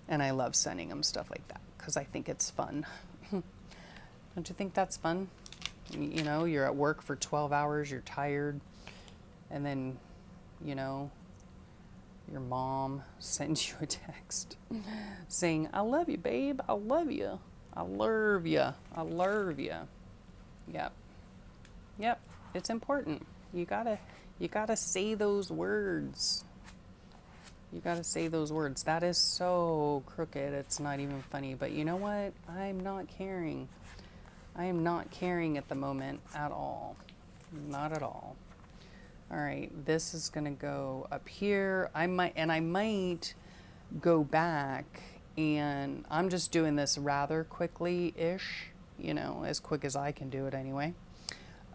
And I love sending them stuff like that because I think it's fun. Don't you think that's fun? You're at work for 12 hours, you're tired, and then, your mom sends you a text saying, I love you, babe. I love you. I love you. I love you. Yep. Yep. It's important. You gotta say those words. You gotta say those words. That is so crooked. It's not even funny. But you know what? I'm not caring. I am not caring at the moment at all. Not at all. All right, this is gonna go up here. I might go back, and I'm just doing this rather quickly-ish, as quick as I can do it anyway.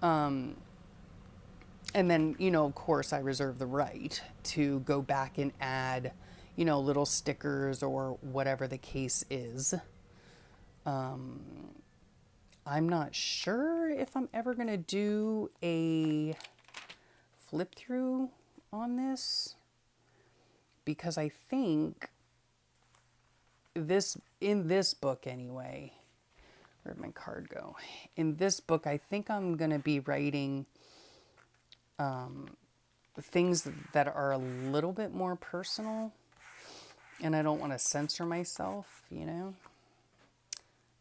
And then, of course, I reserve the right to go back and add, little stickers or whatever the case is. I'm not sure if I'm ever going to do a flip through on this, because I think in this book anyway, where'd my card go? In this book, I think I'm going to be writing things that are a little bit more personal, and I don't want to censor myself,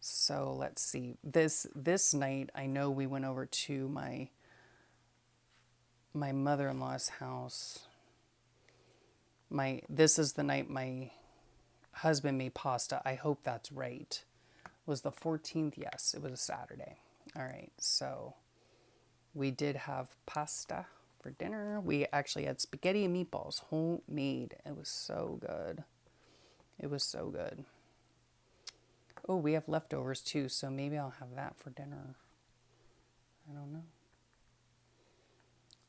So let's see. This night, I know we went over to my mother-in-law's house. This is the night my husband made pasta. I hope that's right. Was the 14th? Yes, it was a Saturday. All right, so we did have pasta for dinner. We actually had spaghetti and meatballs, homemade. It was so good. It was so good. Oh, we have leftovers too, so maybe I'll have that for dinner. I don't know.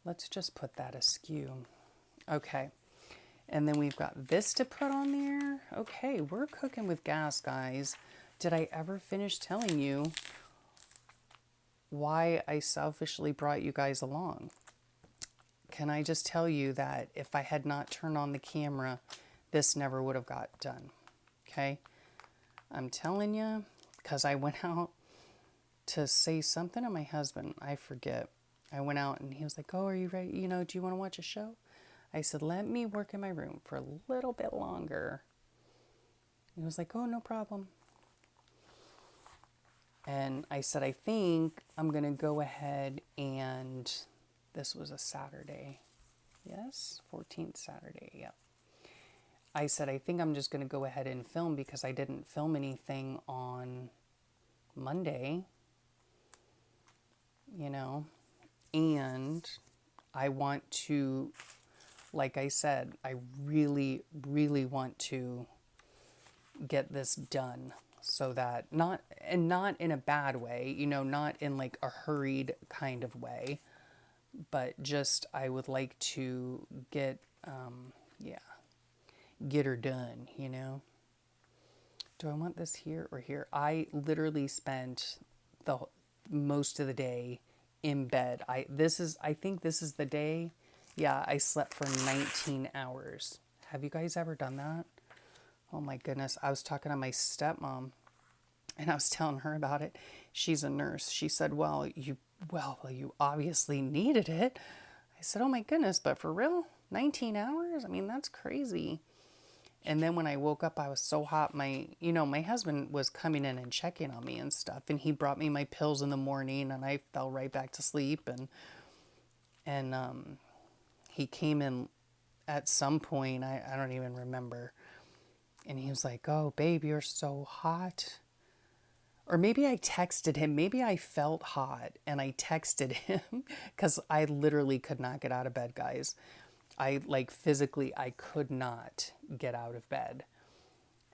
Let's just put that askew. Okay. And then we've got this to put on there. Okay, we're cooking with gas, guys. Did I ever finish telling you why I selfishly brought you guys along? Can I just tell you that if I had not turned on the camera, this never would have got done. Okay? I'm telling you, because I went out to say something to my husband. I forget. I went out and he was like, oh, are you ready? Do you want to watch a show? I said, let me work in my room for a little bit longer. He was like, oh, no problem. And I said, I think I'm going to go ahead and, this was a Saturday. Yes, 14th Saturday, yeah. I said, I think I'm just going to go ahead and film because I didn't film anything on Monday, and I want to, like I said, I really, really want to get this done so that not in a bad way, not in like a hurried kind of way, but just I would like to get her done, Do I want this here or here? I literally spent the most of the day in bed. I think this is the day. Yeah, I slept for 19 hours. Have you guys ever done that? Oh my goodness. I was talking to my stepmom and I was telling her about it. She's a nurse. She said, well, you obviously needed it. I said, oh my goodness, but for real? 19 hours? I mean, that's crazy. And then when I woke up, I was so hot. My husband was coming in and checking on me and stuff, and he brought me my pills in the morning, and I fell right back to sleep. And he came in at some point, I don't even remember, and he was like, "Oh, babe, you're so hot." Or maybe I texted him. Maybe I felt hot and I texted him because I literally could not get out of bed, guys. I like physically, I could not get out of bed.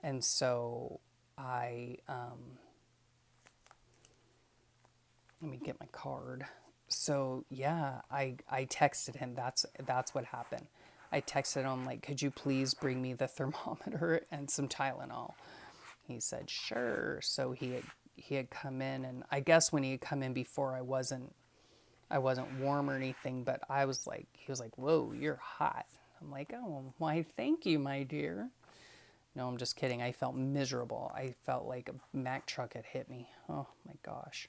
And so let me get my card. So yeah, I texted him. That's what happened. I texted him like, could you please bring me the thermometer and some Tylenol? He said, sure. So he had come in, and I guess when he had come in before, I wasn't warm or anything, but I was like, he was like, whoa, you're hot. I'm like, oh, why, thank you, my dear. No, I'm just kidding. I felt miserable. I felt like a Mack truck had hit me. Oh my gosh.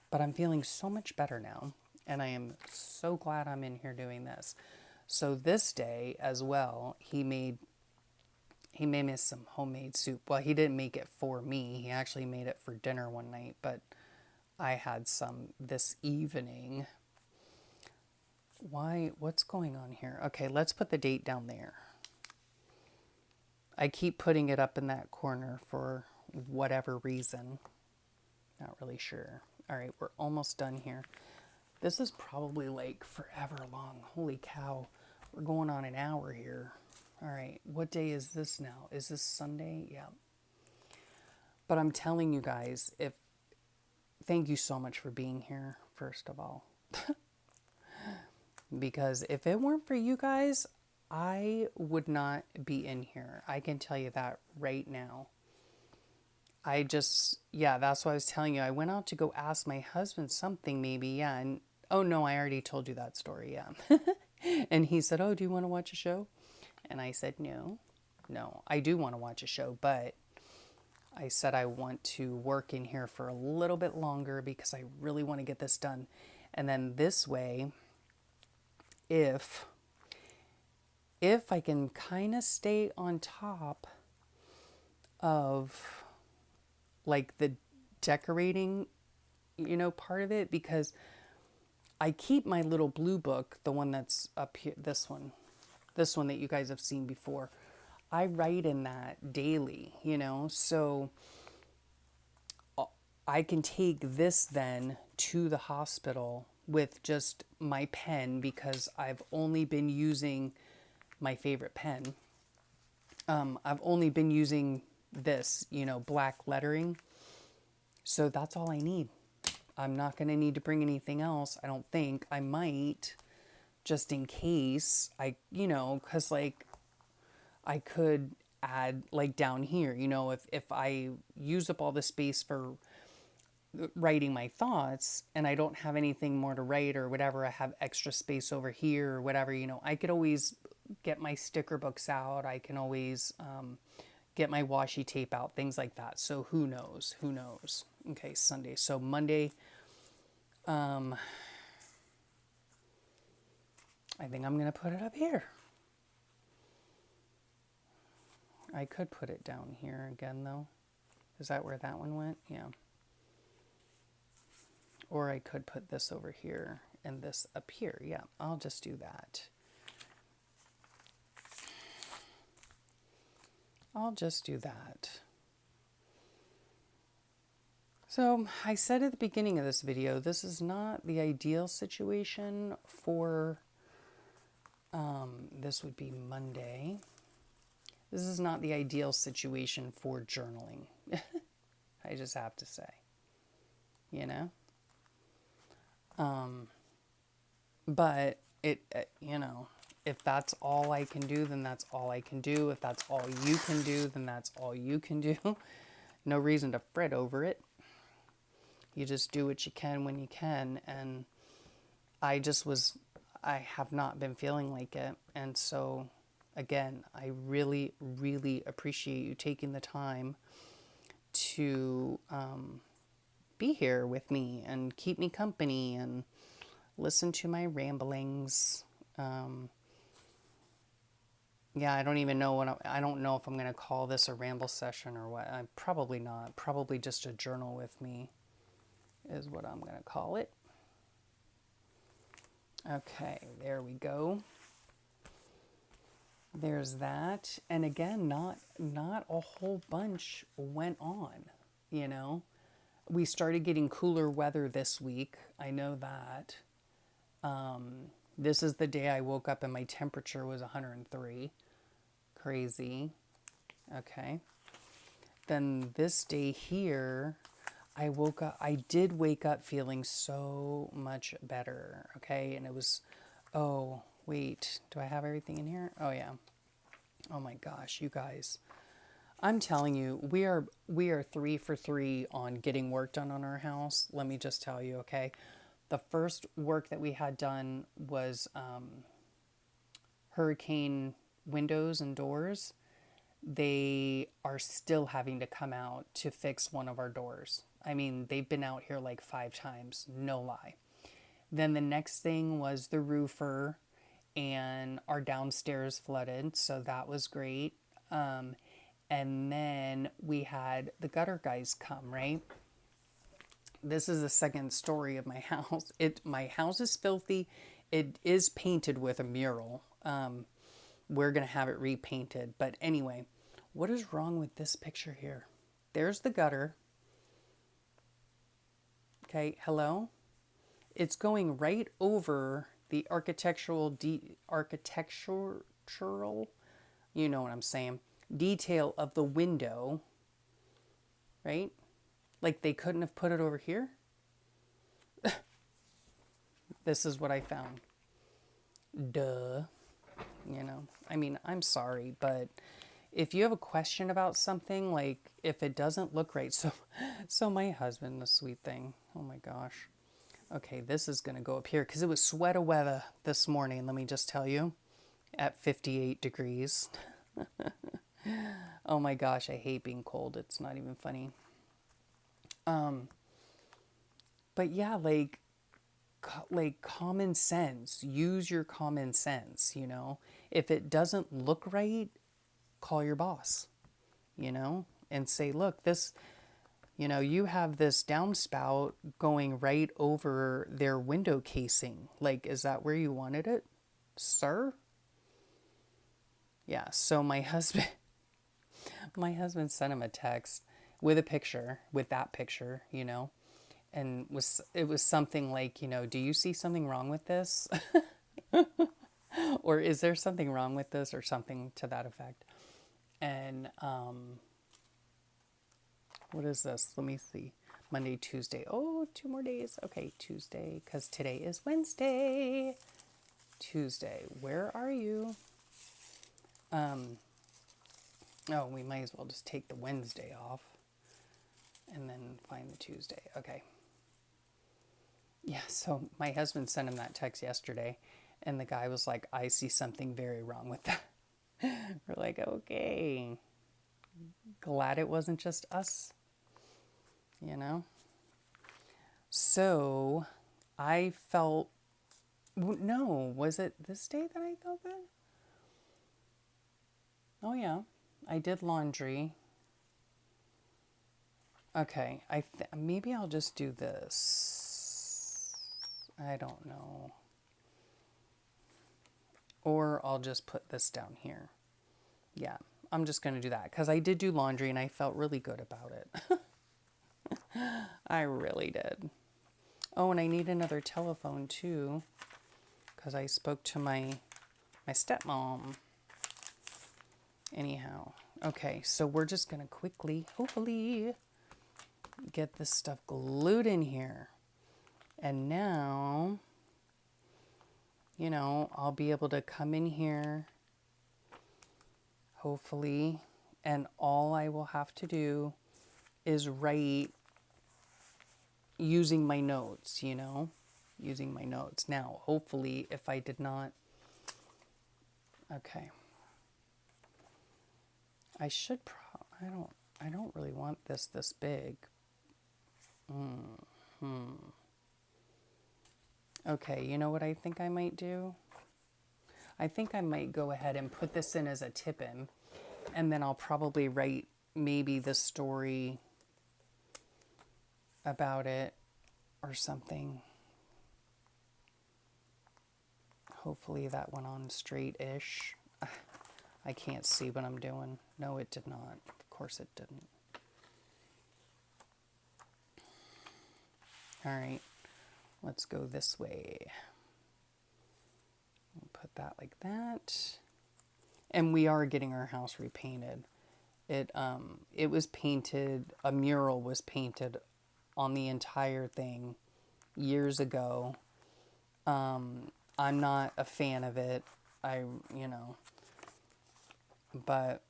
But I'm feeling so much better now, and I am so glad I'm in here doing this. So this day as well, he made me some homemade soup. Well, he didn't make it for me. He actually made it for dinner one night, but I had some this evening. What's going on here? Okay, let's put the date down there. I keep putting it up in that corner for whatever reason. Not really sure. All right, we're almost done here. This is probably like forever long. Holy cow. We're going on an hour here. All right, what day is this now? Is this Sunday? Yeah. But I'm telling you guys, thank you so much for being here, first of all. Because if it weren't for you guys, I would not be in here. I can tell you that right now. Yeah, that's what I was telling you. I went out to go ask my husband something maybe, yeah. And, oh no, I already told you that story, yeah. And he said, oh, do you want to watch a show? And I said, no, I do want to watch a show, but I said I want to work in here for a little bit longer because I really want to get this done. And then this way, if I can kind of stay on top of like the decorating, part of it, because I keep my little blue book, the one that's up here, this one that you guys have seen before. I write in that daily, so I can take this then to the hospital with just my pen because I've only been using my favorite pen. I've only been using this, black lettering. So that's all I need. I'm not going to need to bring anything else. I don't think. I might, just in case, because like I could add like down here, if I use up all the space for writing my thoughts and I don't have anything more to write or whatever, I have extra space over here or whatever, I could always get my sticker books out. I can always get my washi tape out, things like that. So who knows? Okay, Sunday. So Monday, I think I'm going to put it up here. I could put it down here again, though. Is that where that one went? Yeah. Or I could put this over here and this up here. Yeah, I'll just do that. So I said at the beginning of this video, this is not the ideal situation for, this would be Monday. This is not the ideal situation for journaling. I just have to say, but if that's all I can do, then that's all I can do. If that's all you can do, then that's all you can do. No reason to fret over it. You just do what you can when you can. And I have not been feeling like it. And so, again, I really, really appreciate you taking the time to be here with me and keep me company and listen to my ramblings. Yeah, I don't even know I don't know if I'm going to call this a ramble session or what. I'm probably not. Probably just a journal with me is what I'm going to call it. Okay, there we go. There's that. And again, not a whole bunch went on, you know. We started getting cooler weather this week. I know that. This is the day I woke up and my temperature was 103. Crazy. Okay. Then this day here, I did wake up feeling so much better. Okay. And it was, oh, wait, do I have everything in here? Oh, yeah. Oh my gosh, you guys. I'm telling you, we are 3 for 3 on getting work done on our house. Let me just tell you, okay? The first work that we had done was hurricane windows and doors. They are still having to come out to fix one of our doors. I mean, they've been out here like 5 times, no lie. Then the next thing was the roofer, and our downstairs flooded, so that was great. And then we had the gutter guys come, right? This is the second story of my house. My house is filthy. It is painted with a mural. We're gonna have it repainted. But anyway, what is wrong with this picture here? There's the gutter. Okay, hello? It's going right over the architectural, you know what I'm saying, detail of the window, right? Like they couldn't have put it over here. This is what I found. Duh. You know, I mean, I'm sorry, but if you have a question about something, like if it doesn't look right, so my husband, the sweet thing, oh my gosh. Okay, this is gonna go up here because it was sweater weather this morning, let me just tell you, at 58 degrees. Oh my gosh, I hate being cold. It's not even funny. But yeah, like common sense. Use your common sense, you know. If it doesn't look right, call your boss, you know, and say, "Look, this, you know, you have this downspout going right over their window casing. Like, is that where you wanted it, sir?" Yeah, so my husband sent him a text with a picture, with that picture, you know, and it was something like, you know, do you see something wrong with this? Or is there something wrong with this, or something to that effect? And what is this? Let me see. Monday, Tuesday. Oh, 2 more days. Okay, Tuesday, because today is Wednesday. Tuesday. Where are you? Oh, we might as well just take the Wednesday off and then find the Tuesday. Okay. Yeah, so my husband sent him that text yesterday, and the guy was like, I see something very wrong with that. We're like, okay. Glad it wasn't just us, you know? So I felt, no, was it this day that I felt that? Oh, yeah. I did laundry. Okay, maybe I'll just do this. I don't know. Or I'll just put this down here. Yeah, I'm just going to do that because I did do laundry and I felt really good about it. I really did. Oh, and I need another telephone too because I spoke to my stepmom. Anyhow, okay, so we're just going to quickly, hopefully, get this stuff glued in here. And now, you know, I'll be able to come in here, hopefully, and all I will have to do is write using my notes, you know, using my notes. Now, hopefully, if I did not, okay. I should, I don't really want this big. Okay, you know what I think I might do? I think I might go ahead and put this in as a tip in, and then I'll probably write maybe the story about it or something. Hopefully that went on straight-ish. I can't see what I'm doing. No, it did not. Of course it didn't. All right, let's go this way. Put that like that. And we are getting our house repainted. It was painted, a mural was painted on the entire thing years ago. I'm not a fan of it. But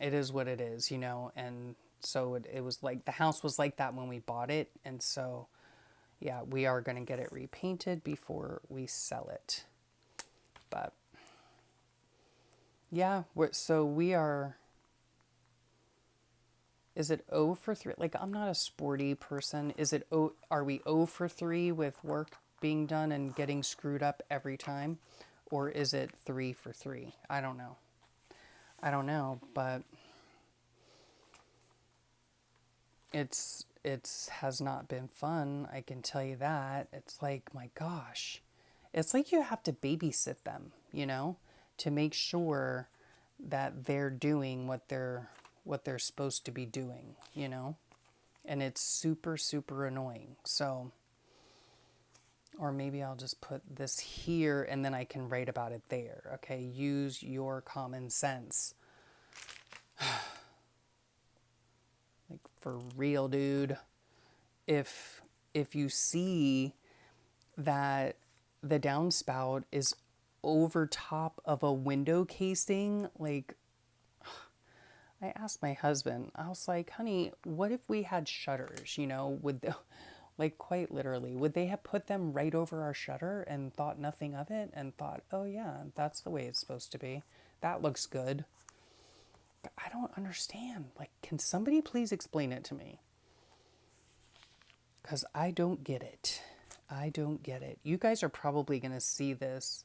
it is what it is, and so it was like, the house was like that when we bought it, and so, yeah, we are going to get it repainted before we sell it. But, yeah, we are, is it 0 for 3? Like, I'm not a sporty person. Are we 0 for 3 with work being done and getting screwed up every time? Or is it 3 for 3? I don't know, but it's has not been fun. I can tell you that. It's like, my gosh, it's like you have to babysit them, to make sure that they're doing what they're supposed to be doing, and it's super, super annoying. So, or maybe I'll just put this here and then I can write about it there. Okay, use your common sense. Like, for real, dude. If you see that the downspout is over top of a window casing, like, I asked my husband, I was like, honey, what if we had shutters, like, quite literally, would they have put them right over our shutter and thought nothing of it and thought, oh yeah, that's the way it's supposed to be. That looks good. But I don't understand. Like, can somebody please explain it to me? Because I don't get it. I don't get it. You guys are probably going to see this.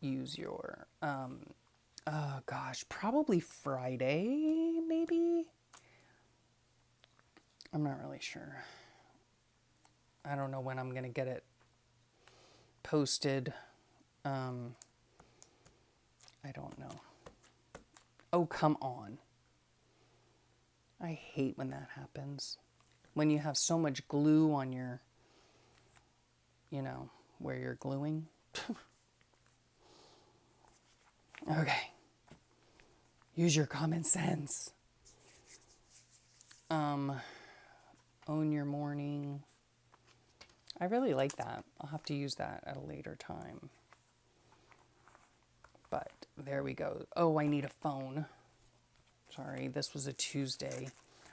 Use your, oh gosh, probably Friday, maybe? I'm not really sure. I don't know when I'm going to get it posted. I don't know. Oh, come on. I hate when that happens. When you have so much glue on your, where you're gluing. Okay. Use your common sense. Own your morning. I really like that. I'll have to use that at a later time. But there we go. Oh, I need a phone. Sorry, this was a Tuesday.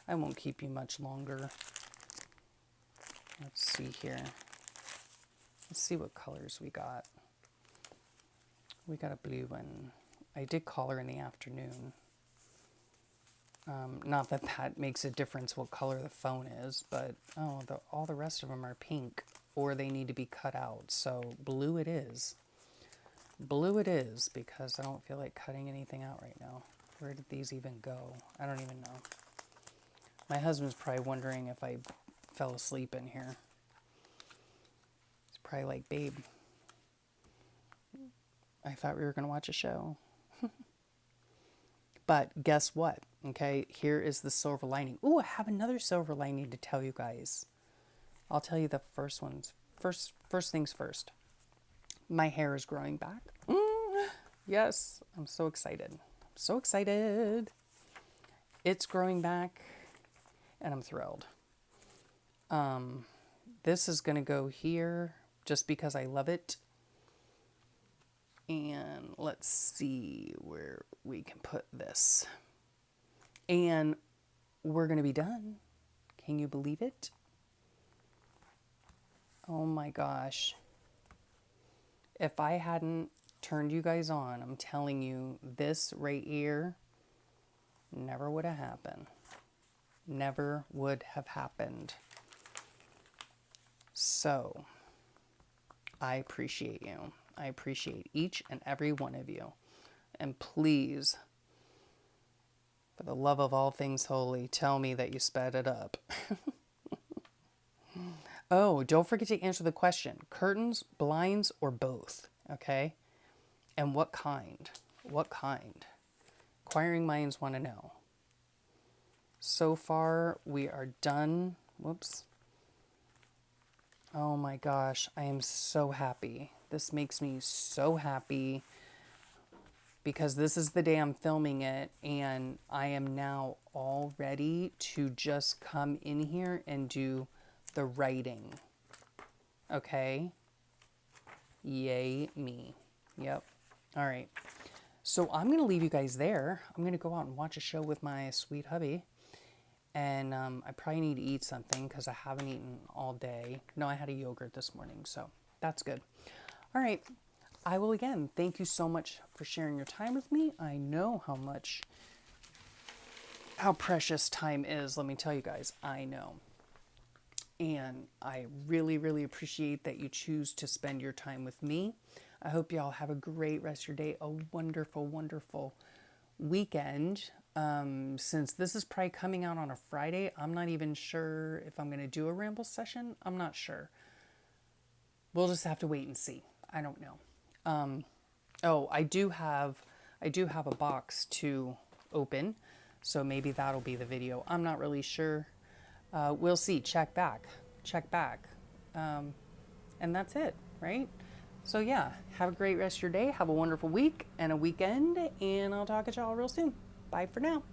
I won't keep you much longer. Let's see here. Let's see what colors we got. We got a blue one. I did call her in the afternoon. Not that that makes a difference what color the phone is, but all the rest of them are pink, or they need to be cut out. So blue it is. Blue it is, because I don't feel like cutting anything out right now. Where did these even go? I don't even know. My husband's probably wondering if I fell asleep in here. He's probably like, babe, I thought we were going to watch a show. But guess what? Okay, here is the silver lining. Ooh, I have another silver lining to tell you guys. I'll tell you the first ones. First things first. My hair is growing back. Yes, I'm so excited. I'm so excited. It's growing back, and I'm thrilled. This is going to go here just because I love it. And let's see where we can put this. And we're going to be done. Can you believe it? Oh my gosh. If I hadn't turned you guys on, I'm telling you, this right here never would have happened. Never would have happened. So, I appreciate you. I appreciate each and every one of you. And please, for the love of all things holy, tell me that you sped it up. Oh, don't forget to answer the question. Curtains, blinds, or both? Okay? And what kind? What kind? Inquiring minds want to know. So far, we are done. Whoops. Oh my gosh, I am so happy. This makes me so happy because this is the day I'm filming it, and I am now all ready to just come in here and do the writing. Okay? Yay me. Yep. All right. So I'm going to leave you guys there. I'm going to go out and watch a show with my sweet hubby. And I probably need to eat something because I haven't eaten all day. No, I had a yogurt this morning, so that's good. All right. I will again thank you so much for sharing your time with me. I know how precious time is. Let me tell you guys, I know. And I really, really appreciate that you choose to spend your time with me. I hope y'all have a great rest of your day, a wonderful, wonderful weekend. Since this is probably coming out on a Friday, I'm not even sure if I'm going to do a ramble session. I'm not sure. We'll just have to wait and see. I don't know. Oh, I do have a box to open, so maybe that'll be the video. I'm not really sure. We'll see. Check back. And that's it, right? So yeah, have a great rest of your day. Have a wonderful week and a weekend, and I'll talk to y'all real soon. Bye for now.